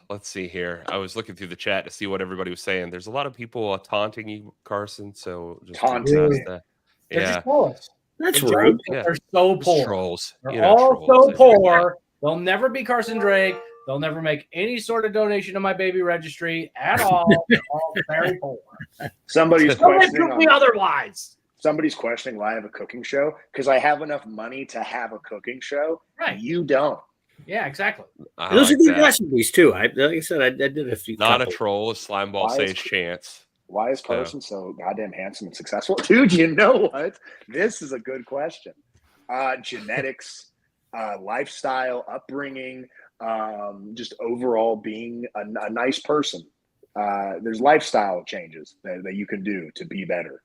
Let's see here. I was looking through the chat to see what everybody was saying. There's a lot of people taunting you, Carson. So just Taunting. that. They're Yeah, just trolls. That's And rude. They're so Just poor. trolls. They're You know, all trolls. so poor. They'll never be Carson Drake. They'll never make any sort of donation to my baby registry at all. They're all very poor. Somebody's Don't questioning prove me otherwise. Somebody's questioning why I have a cooking show because I have enough money to have a cooking show. Right. You don't. Yeah, exactly. I Those like are good that. recipes too. Like I said, I did a few. Not couple. a troll. A slime ball Why says is- chance. Why is Carson so goddamn handsome and successful? Dude, you know what? This is a good question. Genetics, lifestyle, upbringing, just overall being a nice person. There's lifestyle changes that you can do to be better.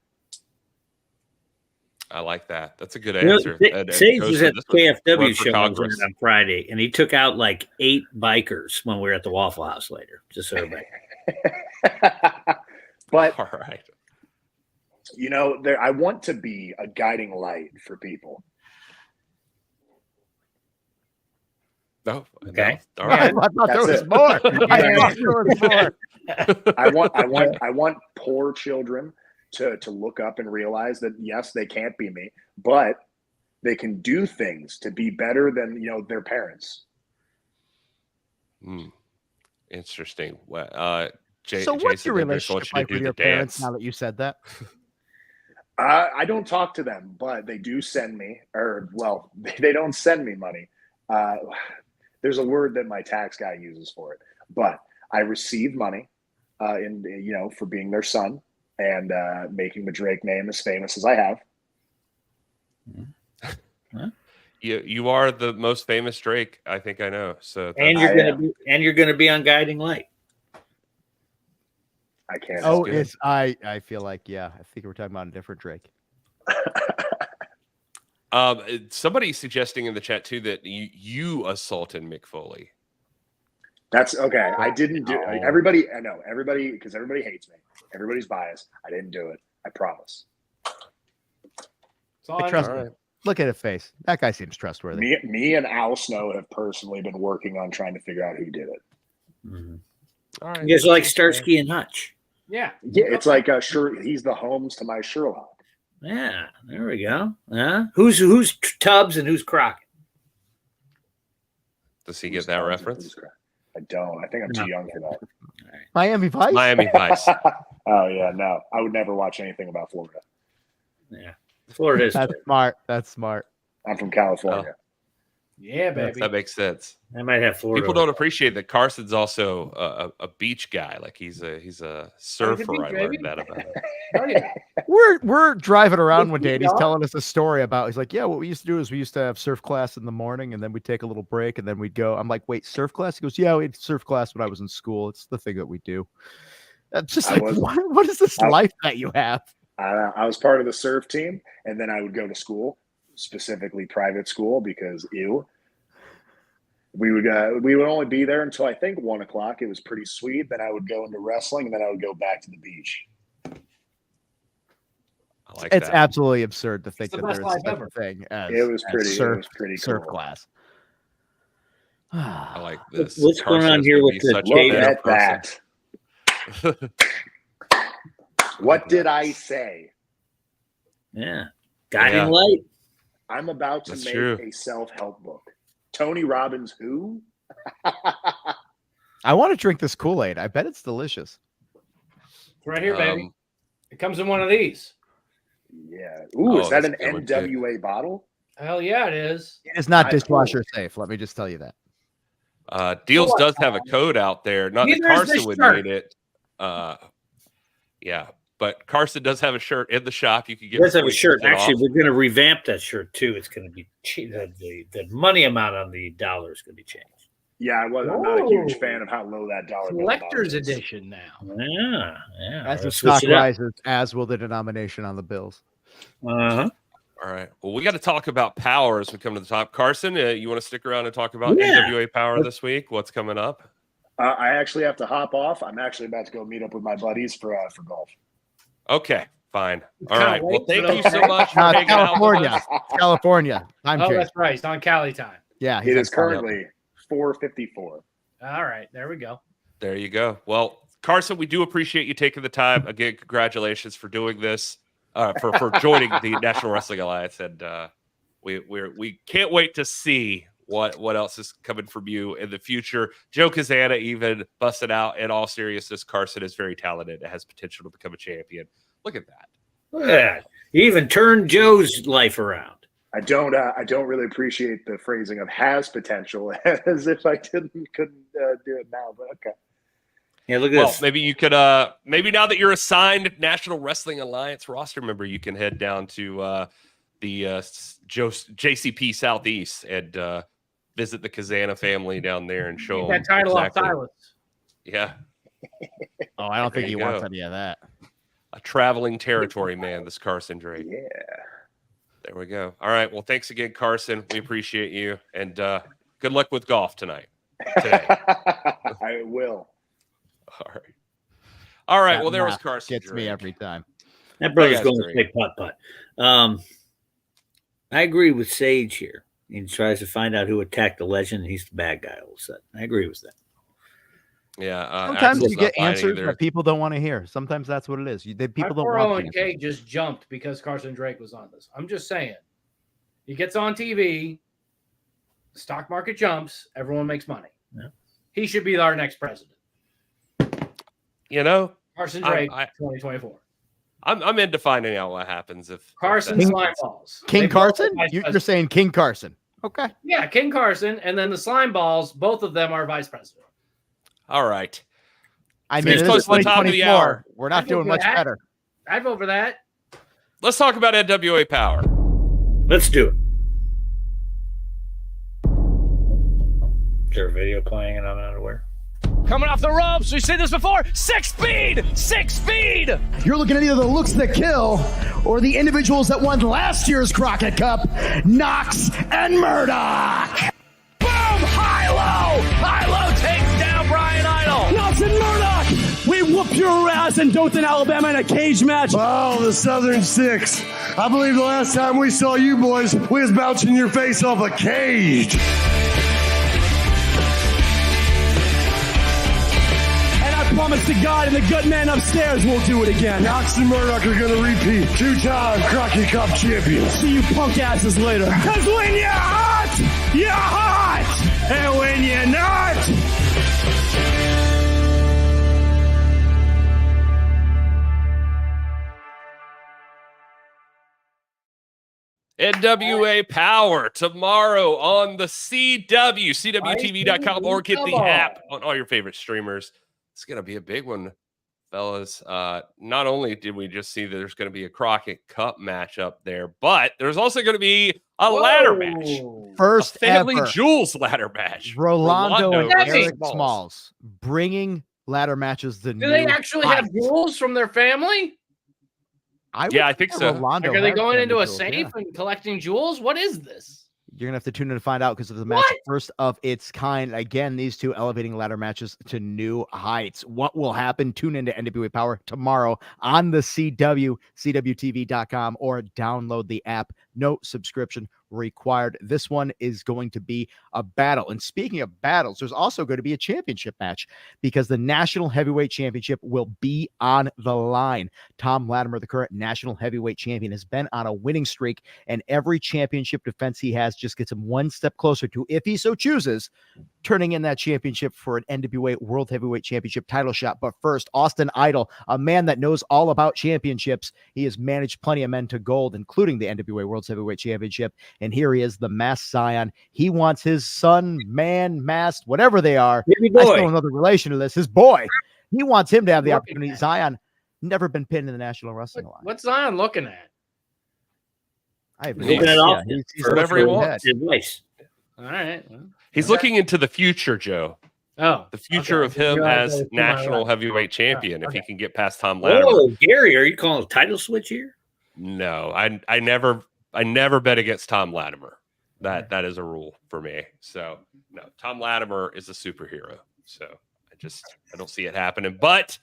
I like that. That's a good You know, answer. Sage was at the KFW Run for show I was Congress. at on Friday, and he took out like 8 bikers when we were at the Waffle House later. Just so everybody. But All right. I want to be a guiding light for people. No. Okay. No. All I right. thought there That's was it. more. I thought there was more. I want poor children to look up and realize that yes, they can't be me, but they can do things to be better than their parents. Interesting. So what's your relationship like with your parents dance. now that you said that? I don't talk to them, but they do send me, they don't send me money. There's a word that my tax guy uses for it, but I receive money, for being their son and making the Drake name as famous as I have. You are the most famous Drake I think I know. So And you're gonna be on Guiding Light. I can't. Oh, good. it's I feel like I think we're talking about a different Drake. Somebody suggesting in the chat too that you assaulted Mick Foley. That's okay. I didn't do it. Everybody, I know everybody because everybody hates me. Everybody's biased. I didn't do it. I promise. I trust him. Look at his face. That guy seems trustworthy. Me and Al Snow have personally been working on trying to figure out who did it. Mm-hmm. All right. You guys are like Starsky and Hutch. Yeah. Yeah, it's like he's the Holmes to my Sherlock. Yeah, there we go. Who's Tubbs and who's Crockett? Does he get that reference? I don't. I think I'm too young for that. Miami Vice. Miami Vice. Oh yeah, no. I would never watch anything about Florida. Yeah, Florida is. That's smart. That's smart. I'm from California. Yeah, baby. That makes sense. I might have Florida. People don't appreciate that Carson's also a beach guy. Like he's a surfer. I learned that about him. Oh, yeah. We're driving around one day and he's telling us a story about, he's like, yeah, what we used to do is we used to have surf class in the morning and then we'd take a little break and then we'd go. I'm like, wait, surf class? He goes, yeah, we had surf class when I was in school. It's the thing that we do. That's just like, what is this life that you have? I was part of the surf team, and then I would go to school, specifically private school, because we would only be there until I think 1 o'clock. It was pretty sweet. Then I would go into wrestling, and then I would go back to the beach. I like it's that. absolutely absurd to think It's the that best there's life such ever. a thing as It was pretty surf cool. class. I like this. What's going Carson on is here gonna with be the such a Look better at person. that. What did I say? Yeah. Guiding Yeah. light. I'm about to That's make true. a self-help book. Tony Robbins who? I want to drink this Kool-Aid. I bet it's delicious. It's right here, baby. It comes in one of these. Yeah. Ooh, is that that's an a good one, too. NWA bottle? Hell yeah, it is. It's not I- dishwasher safe. Let me just tell you that. Dealz does have a code out there. Not that Neither is Carson this would shirt. need it. Yeah, but Carson does have a shirt in the shop. You can get. He does have a shirt. 20% Actually, off. we're going to revamp that shirt too. It's going to be cheap. The money amount on the dollar is going to be changed. Yeah, I'm not a huge Whoa. fan of how low that dollar bill Collector's is. edition now. Yeah, yeah. As the Let's switch stock it up. rises, as will the denomination on the bills. Uh-huh. All right. Well, we got to talk about Power as we come to the top. Carson, you want to stick around and talk about Yeah. NWA Power this week? What's coming up? I actually have to hop off. I'm actually about to go meet up with my buddies for golf. Okay, fine. All Can't right. Well, wait, thank but you so okay. much for hanging out with California. us. California. Time Oh, change. that's right. It's on Cali time. Yeah. It is currently 4:54. All right, there we go. There you go. Well, Carson, we do appreciate you taking the time. Again, congratulations for doing this, for joining the National Wrestling Alliance, and we can't wait to see what else is coming from you in the future. Joe Kazana even busted out. In all seriousness, Carson is very talented and has potential to become a champion. Look at that. Look at that. You even turned Joe's life around. I don't really appreciate the phrasing of has potential, as if I couldn't do it now. But okay. Yeah, look at Well, this. maybe you could. Maybe now that you're assigned National Wrestling Alliance roster member, you can head down to the JCP Southeast and visit the Kazana family down there and show Get them that title exactly- off Silas. Yeah, Oh, I don't There think you he wants go. any of that. a traveling territory man. This Carson Drake. Yeah. There we go. All right. Well, thanks again, Carson. We appreciate you, and good luck with golf tonight. Today. I will. All right. All right. That Well, there was math Carson. Gets me Drake. every time. That brother's That going guy's to say putt-putt. I agree with Sage here. He tries to find out who attacked the legend, and he's the bad guy all of a sudden. I agree with that. Yeah. Sometimes Axel's you not get buying answers either. that people don't want to hear. Sometimes that's what it is. People don't My want the 401k just jumped because Carson Drake was on this. I'm just saying. He gets on TV, the stock market jumps, everyone makes money. Yeah. He should be our next president. You know, Carson Drake, I- 2024. I'm into finding out what happens if Carson if slime balls. King They both Carson? are vice You're president. saying King Carson. Okay. Yeah, King Carson, and then the slime balls, both of them are vice president. All right. I So mean, it's it close is to the top of the 2024. hour. We're not I'd doing vote for much that. better. I'd vote for that. Let's talk about NWA Power. Let's do it. Is there a video playing and I'm not aware? Coming off the ropes, we've seen this before. Six speed! You're looking at either the looks that kill or the individuals that won last year's Crockett Cup, Knox and Murdoch. Boom! High-low takes down Brian Idol. Knox and Murdoch, we whoop your ass in Dothan, Alabama in a cage match. Oh, the Southern Six. I believe the last time we saw you boys, we was bouncing your face off a cage. Promise to God and the good man upstairs will do it again. Knox and Murdoch are going to repeat. Two-time Crockett Cup champions. See you punk asses later. Cause when you're hot, you're hot. And when you're not, NWA Power tomorrow on the CW, CWTV.com, or get the app on all your favorite streamers. It's going to be a big one, fellas. Not only did we just see that there's going to be a Crockett Cup match up there, but there's also going to be a ladder match. First a Family ever Jewels ladder match. Rolando and Eric Smalls. Smalls bringing ladder matches to Do they actually have jewels from their family? I think so. Rolando Like, are they has going into a jewels, safe and collecting jewels? What is this? You're gonna have to tune in to find out because of the match first of its kind. Again, these two elevating ladder matches to new heights. What will happen? Tune into NWA Power tomorrow on the CW, CWTV.com, or download the app. No subscription required. This one is going to be a battle. And speaking of battles, there's also going to be a championship match because the National Heavyweight Championship will be on the line. Tom Latimer, the current National Heavyweight Champion, has been on a winning streak, and every championship defense he has just gets him one step closer to, if he so chooses, turning in that championship for an NWA World Heavyweight Championship title shot. But first, Austin Idol, a man that knows all about championships. He has managed plenty of men to gold, including the NWA World Heavyweight Championship. And here he is, the masked Zion. He wants his son, man, masked, whatever they are. I still don't know the relation to this. His boy. He wants him to have the opportunity. Zion, never been pinned in the National Wrestling Alliance. What's Zion looking at? I have Looking at all whatever he wants. All right. He's looking into the future, Joe. Oh, the future of him as national heavyweight champion. If he can get past Tom Latimer. Oh, Gary, are you calling a title switch here? No, I never bet against Tom Latimer. That is a rule for me. So no, Tom Latimer is a superhero. So I don't see it happening. But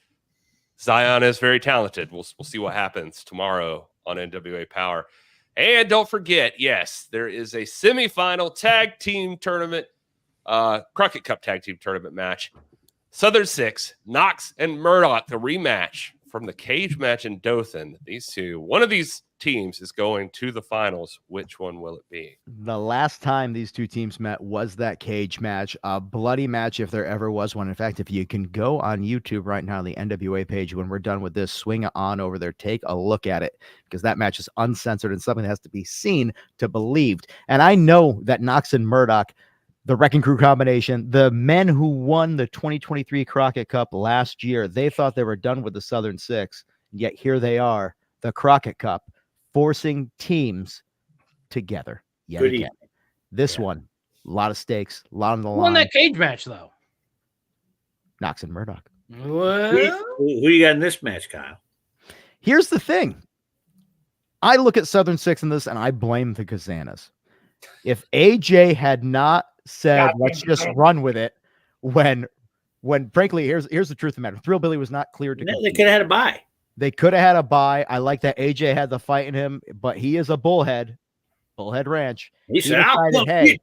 Zion is very talented. We'll see what happens tomorrow on NWA Power. And don't forget, yes, there is a semifinal tag team tournament, Crockett Cup tag team tournament match. Southern Six, Knox and Murdoch, the rematch from the cage match in Dothan. These two, one of these teams is going to the finals. Which one will it be? The last time these two teams met was that cage match, a bloody match if there ever was one. In fact, if you can go on YouTube right now, the NWA page, when we're done with this, swing on over there, take a look at it, because that match is uncensored and something that has to be seen to believed. And I know that Knox and Murdoch, the Wrecking Crew combination, the men who won the 2023 Crockett Cup last year, they thought they were done with the Southern Six, yet here they are, the Crockett Cup, forcing teams together yet again. This one, a lot of stakes, a lot on the line. Who won that cage match, though? Knox and Murdoch. Well, who you got in this match, Kyle? Here's the thing. I look at Southern Six in this, and I blame the Kazanas. If AJ had not said, let's just run with it, when frankly, here's the truth of the matter. Thrill Billy was not cleared to compete. They could have had a bye. They could have had a bye. I like that AJ had the fight in him, but he is a bullhead Ranch. He said, decided, hey,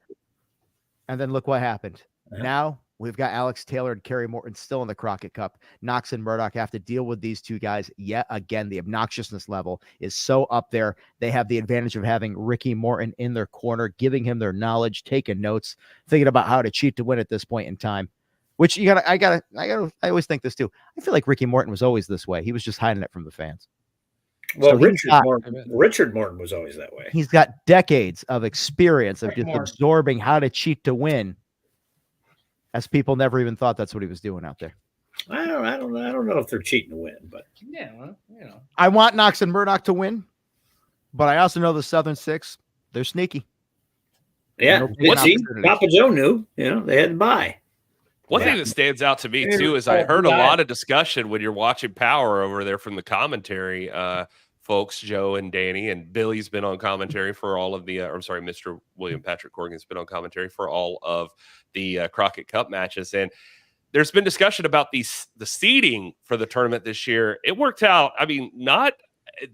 and then look what happened. Now we've got Alex Taylor and Kerry Morton still in the Crockett Cup. Knox and Murdoch have to deal with these two guys yet again. The obnoxiousness level is so up there. They have the advantage of having Ricky Morton in their corner, giving him their knowledge, taking notes, thinking about how to cheat to win at this point in time. Which I always think this too. I feel like Ricky Morton was always this way. He was just hiding it from the fans. Well, so Richard Morton was always that way. He's got decades of experience of just absorbing how to cheat to win, as people never even thought that's what he was doing out there. I don't know if they're cheating to win, but yeah, well, you know. I want Knox and Murdoch to win, but I also know the Southern Six, they're sneaky. Yeah, Papa Joe knew. They had to buy. One thing that stands out to me, too, is I heard a lot of discussion when you're watching Power over there from the commentary folks, Joe and Danny, and Billy's been on commentary for all of the, Mr. William Patrick Corgan's been on commentary for all of the Crockett Cup matches. And there's been discussion about the seeding for the tournament this year. It worked out. I mean,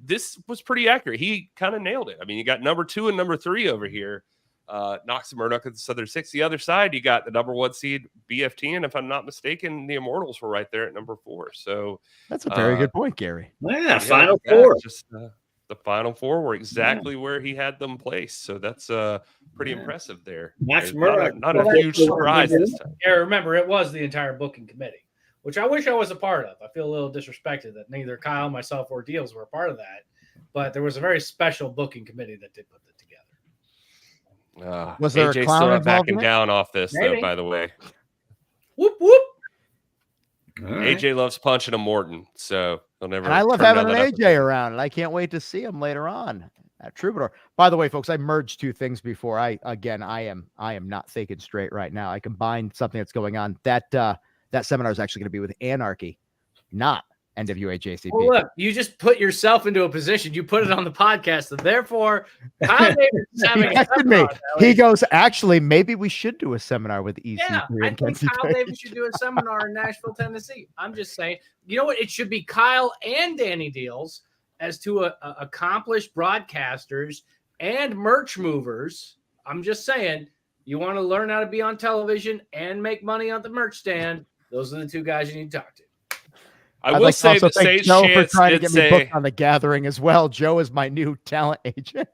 this was pretty accurate. He kind of nailed it. I mean, you got number 2 and number 3 over here. Knox and Murdoch at the Southern Six. The other side, you got the number 1 seed BFT, and if I'm not mistaken, the Immortals were right there at number 4. So that's a very good point, Gary. Yeah, Final Four. Just the Final Four were exactly where he had them placed. So that's pretty impressive there. Max Murdoch, not a huge surprise this time. Yeah, remember, it was the entire booking committee, which I wish I was a part of. I feel a little disrespected that neither Kyle, myself, or Dealz were a part of that. But there was a very special booking committee that did put it together. Was there a AJ clown still not involved backing in it? down off this, Maybe. though, by the way. Whoop whoop. AJ loves punching a Morton, so he'll never. And I love turn having down an that AJ around, and I can't wait to see him later on at Troubadour. By the way, folks, I merged two things before. I am not thinking straight right now. I combined something that's going on. That seminar is actually going to be with Anarchy, not NWA JCP. Well, look, you just put yourself into a position. You put it on the podcast, and therefore, Kyle Davis is He having a texted me. seminar, He goes, actually, maybe we should do a seminar with EC3 Yeah, I and think Kenzie Kyle Page. Davis should do a seminar in Nashville, Tennessee. I'm just saying, you know what? It should be Kyle and Danny Dealz as two accomplished broadcasters and merch movers. I'm just saying, you want to learn how to be on television and make money on the merch stand. Those are the two guys you need to talk to. I will say that thank Sage Joe for Chance trying to did get me say booked on The Gathering as well. Joe is my new talent agent.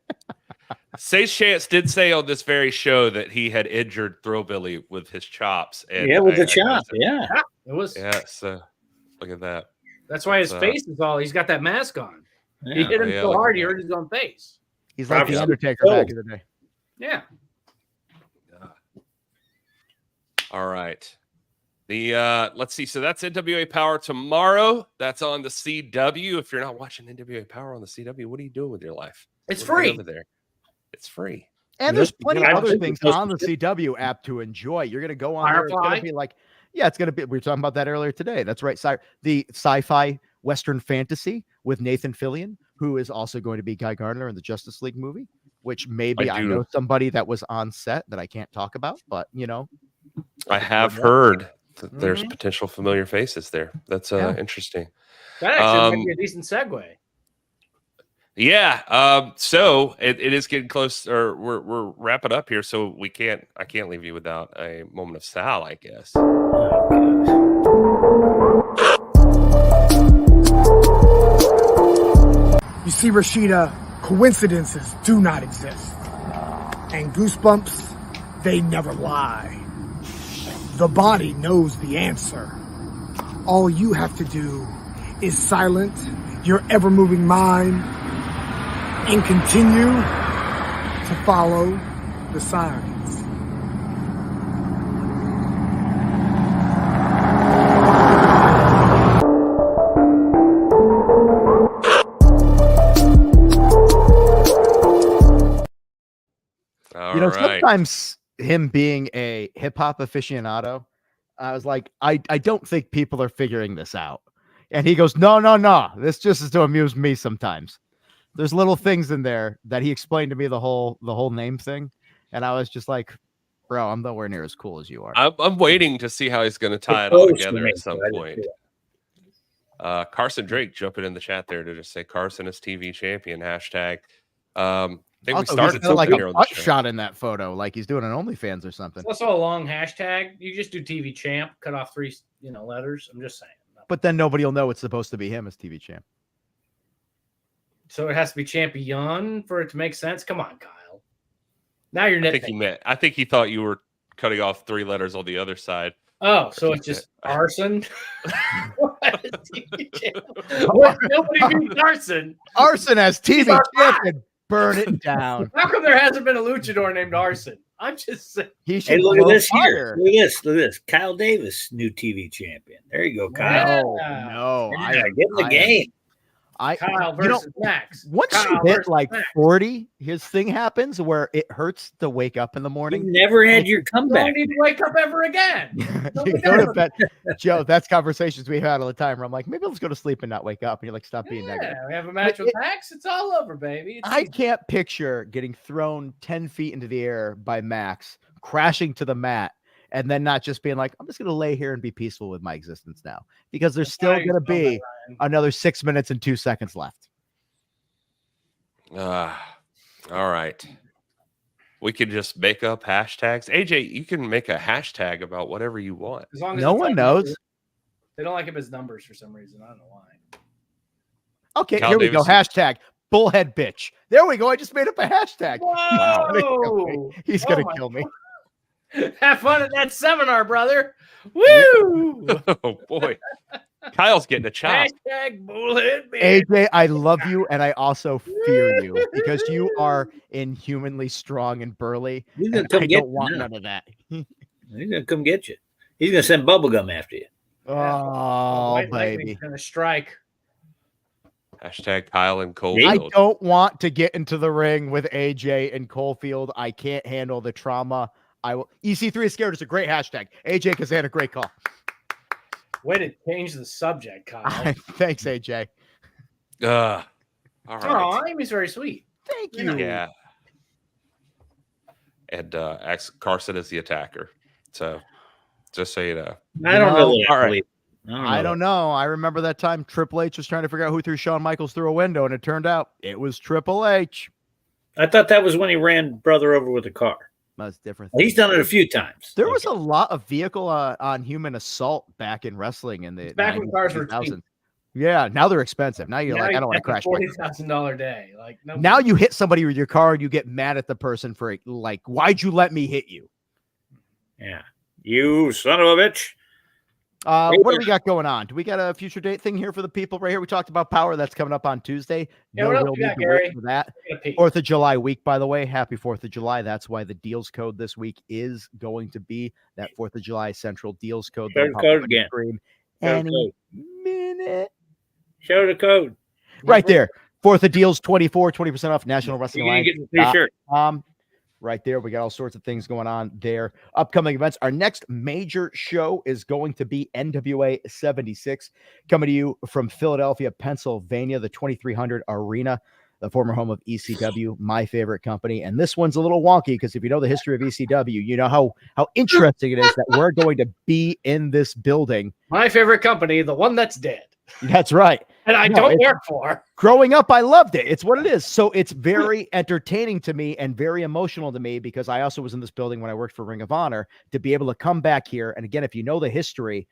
Sage Chance did say on this very show that he had injured Throwbilly with his chops. And Yeah, with the chop. Yeah. It was. Yeah, so look at that. That's why his face is all. He's got that mask on. He Yeah. hit him Yeah, so look hard at he that. hurt his own face. He's like Probably the Undertaker back in the day. Yeah. All right. The let's see. So that's NWA Power tomorrow. That's on the CW. If you're not watching NWA Power on the CW, what are you doing with your life? It's What are you free. over there. It's free. And there's plenty of I other think things it's on the CW app to enjoy. You're going to go on there. It's going Firefly? to be like, yeah, it's going to be, we were talking about that earlier today. That's right. The sci-fi Western fantasy with Nathan Fillion, who is also going to be Guy Gardner in the Justice League movie, which maybe I know somebody that was on set that I can't talk about, but you know. I have heard that there's potential familiar faces there. That's interesting. That actually might be a decent segue. Yeah. So it is getting close, or we're wrapping up here. So I can't leave you without a moment of Sal, I guess. You see, Rashida, coincidences do not exist. And goosebumps, they never lie. The body knows the answer. All you have to do is silence your ever-moving mind and continue to follow the signs. Sometimes him being a hip hop aficionado, I was like, I don't think people are figuring this out. And he goes, no. This just is to amuse me sometimes. There's little things in there that he explained to me the whole name thing. And I was just like, bro, I'm nowhere near as cool as you are. I'm waiting to see how he's going to tie it all together at some point. Carson Drake jumping in the chat there to just say Carson is TV champion hashtag. I think we started like here a on the butt show. shot in that photo, like he's doing an OnlyFans or something. It's also a long hashtag. You just do TV champ, cut off 3 letters. I'm just saying. But then nobody will know it's supposed to be him as TV champ. So it has to be champion for it to make sense. Come on, Kyle. Now you're nitpicking. I think he thought you were cutting off 3 letters on the other side. Oh, so it's just arson. Nobody means arson. Arson as TV champion. Burn it down. How come there hasn't been a luchador named Arson? I'm just saying. He should look at this fire. here. Look at this. Kyle Davis, new TV champion. There you go, Kyle. No, Yeah, get in the game. Kyle versus Max. Once Kyle you hit versus like Max. 40, his thing happens where it hurts to wake up in the morning. You never had your You comeback. don't need to wake up ever again. You go to bed. Joe, that's conversations we had all the time where I'm like, maybe let's go to sleep and not wake up. And you're like, stop being negative. Yeah, we have a match with Max. It's all over, baby. I can't picture getting thrown 10 feet into the air by Max, crashing to the mat, and then not just being like, I'm just going to lay here and be peaceful with my existence now. Because there's still going to be another 6 minutes and 2 seconds left. All right. We could just make up hashtags. AJ, you can make a hashtag about whatever you want. As long as No it's one like knows. numbers. They don't like him as numbers for some reason. I don't know why. Okay, Cal here we Davis. go. Hashtag bullhead bitch. There we go. I just made up a hashtag. Whoa! He's Oh going to my kill me. Have fun at that seminar, brother. Woo! Oh boy. Kyle's getting a chop. Hashtag bullhead man. AJ, I love you, and I also fear you because you are inhumanly strong and burly. He's gonna And come I get don't you want now. none of that. He's gonna come get you. He's gonna send bubblegum after you. Oh, White baby. lightning's gonna strike. Hashtag Kyle and I Coldfield. don't want to get into the ring with AJ and Coalfield. I can't handle the trauma. I will. EC3 is scared. It's a great hashtag. AJ Kazan, a great call. Way to change the subject, Kyle. Thanks, AJ. All right. Oh, Amy's very sweet. Thank you. Yeah. And Carson is the attacker. So just so you know. I don't know. All right. I don't know. I remember that time Triple H was trying to figure out who threw Shawn Michaels through a window, and it turned out it was Triple H. I thought that was when he ran brother over with a car. That's different. He's done it a few times. There was a lot of vehicle on human assault back in wrestling in the Back when cars were 2000s. cheap. Yeah, now they're expensive. Now you're like, I don't want to crash. $40,000 day. Like no. Now you hit somebody with your car and you get mad at the person for like, why'd you let me hit you? Yeah, you son of a bitch. What do we got going on? Do we got a future date thing here for the people right here? We talked about Power. That's coming up on Tuesday. Yeah, what else real we got, need to wait Gary? for that. Take a peek. 4th of July week, by the way. Happy 4th of July. That's why the deals code this week is going to be that 4th of July Central deals code. Show the code again. Screen Show the any code. minute. Show the code. Right there. 4th of deals, 20% off National Wrestling You're gonna Alliance. get the free shirt. Right there. We got all sorts of things going on there. Upcoming events. Our next major show is going to be NWA 76, coming to you from Philadelphia, Pennsylvania, the 2300 Arena, the former home of ECW, my favorite company. And this one's a little wonky because if you know the history of ECW, you know how interesting it is that we're going to be in this building. My favorite company, the one that's dead. That's right. And I don't work for. Growing up, I loved it. It's what it is. So it's very entertaining to me and very emotional to me because I also was in this building when I worked for Ring of Honor to be able to come back here. And again, if you know the history,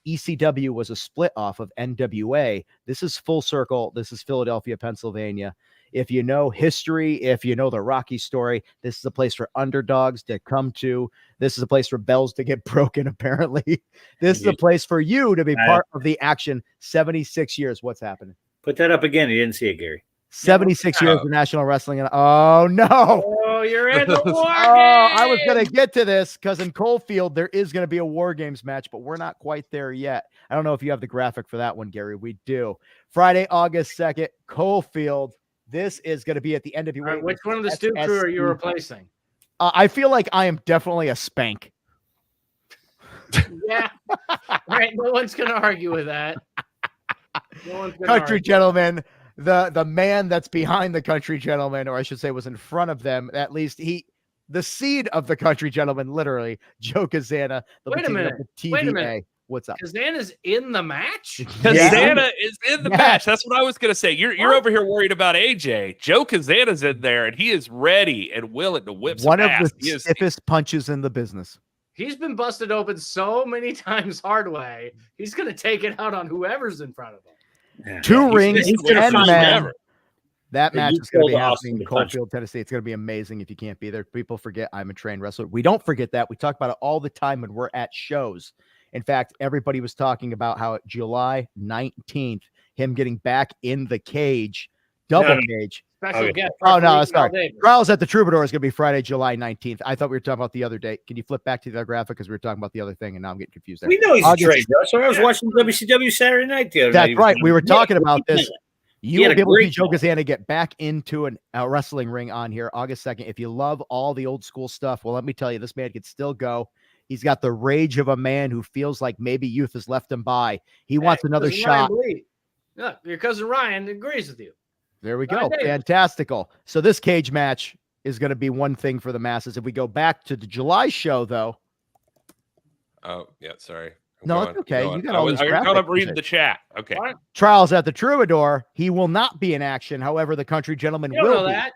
ECW was a split off of NWA. This is full circle. This is Philadelphia, Pennsylvania. If you know history, if you know the Rocky story, this is a place for underdogs to come to. This is a place for bells to get broken, apparently. This is a place for you to be part of the action. 76 years. What's happening? Put that up again. You didn't see it, Gary. 76 years of national wrestling. And oh, no. Oh, you're in the war I was going to get to this because in Coalfield, there is going to be a War Games match, but we're not quite there yet. I don't know if you have the graphic for that one, Gary. We do. Friday, August 2nd, Coalfield. This is going to be at the NWA. Right, which one of the Stu crew are you replacing? I feel like I am definitely a Spank. Yeah. Right. No one's going to argue with that. No one's gonna Country argue. Gentleman, the man that's behind the Country Gentleman, or I should say was in front of them, at least the seed of the Country Gentleman, literally, Joe Kazana. Wait a minute. Wait a minute. What's up? Kazana's in the match? Kazana is in the match. That's what I was going to say. You're over here worried about AJ. Joe Kazana's in there, and he is ready and willing to whip some One of ass. the stiffest punches in the business. He's been busted open so many times hard way. He's going to take it out on whoever's in front of him. Two rings, he's gonna 10 find men. out. That The match youth is going to be build happening Austin in to punch. Coalfield, Tennessee. It's going to be amazing if you can't be there. People forget I'm a trained wrestler. We don't forget that. We talk about it all the time when we're at shows. In fact, everybody was talking about how July 19th, him getting back in the cage, double cage. Special guest. Oh, no, referee, sorry. Davis. Trials at the Troubadour is going to be Friday, July 19th. I thought we were talking about the other date. Can you flip back to the graphic because we were talking about the other thing, and now I'm getting confused there. We know he's August- a trained wrestler. I was watching WCW Saturday night the other night. That's right. We were talking about this. He You had will a be able to great see Joe Kazana get back into a wrestling ring on here August 2nd. If you love all the old school stuff, well, let me tell you, this man could still go. He's got the rage of a man who feels like maybe youth has left him by. He wants another Cousin Ryan shot. Lee. Look, your cousin Ryan agrees with you. There we Ryan go. Davis. Fantastical. So this cage match is going to be one thing for the masses. If we go back to the July show, though. Oh, yeah, sorry. No, it's okay. You got all these I caught up graphics. reading the chat. Okay. Trials at the Troubadour. He will not be in action. However, the Country Gentleman You don't will know be. that.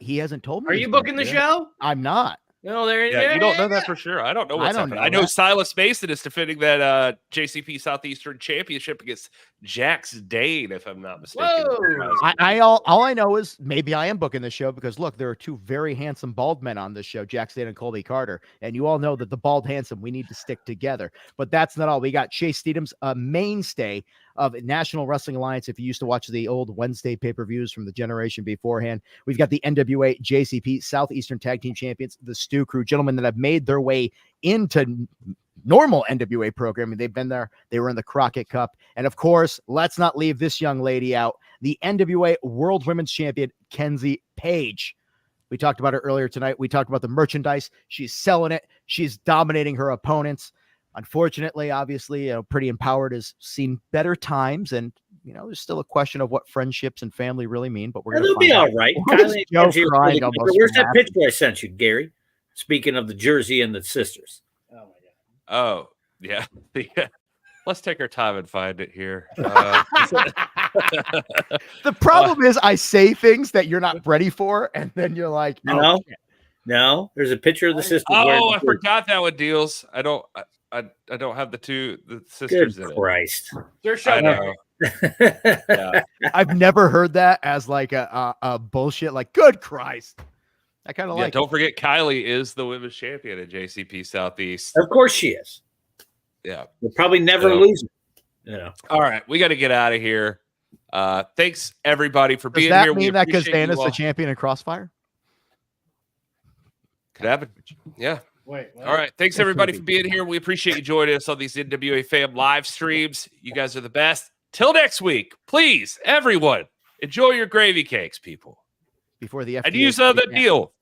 He hasn't told me. Are he's you gonna booking be the there. show? I'm not. No, there. Yeah, you don't know that for sure. I don't know what's don't happening. know I know that. Silas Mason is defending that JCP Southeastern Championship against Jax Dane, if I'm not mistaken. All I know is maybe I am booking the show because look, there are two very handsome bald men on this show, Jax Dane and Colby Carter, and you all know that the bald handsome, we need to stick together. But that's not all. We got Chase Steedham's a mainstay of National Wrestling Alliance. If you used to watch the old Wednesday pay-per-views from the generation beforehand, we've got the NWA JCP Southeastern Tag Team Champions, the Stu Crew, gentlemen that have made their way into normal NWA programming. They've been there. They were in the Crockett Cup. And of course, let's not leave this young lady out. The NWA World Women's Champion, Kenzie Page. We talked about her earlier tonight. We talked about the merchandise. She's selling it. She's dominating her opponents. Unfortunately, obviously, Pretty Empowered has seen better times. And, there's still a question of what friendships and family really mean. But it'll be all right. Where's that picture I sent you, Gary? Speaking of the jersey and the sisters. Oh, yeah. Let's take our time and find it here. The problem is I say things that you're not ready for, and then you're like, no, there's a picture of the sisters. Oh, I forgot that one, Dealz. I don't have the sisters Good in Christ. it. I know. Yeah. I've never heard that as like a bullshit, like, good Christ. I kind of like don't forget Kylie is the women's champion at JCP Southeast. Of course she is. Yeah. We'll probably never lose it. All right. We got to get out of here. Thanks everybody for being here. Does that mean that because Dana's the champion in Crossfire? Could happen. Yeah. Wait. All right. Thanks everybody for being here. We appreciate you joining us on these NWA Fam live streams. You guys are the best. Till next week, please, everyone, enjoy your gravy cakes, people. Before the FDA and use the deal.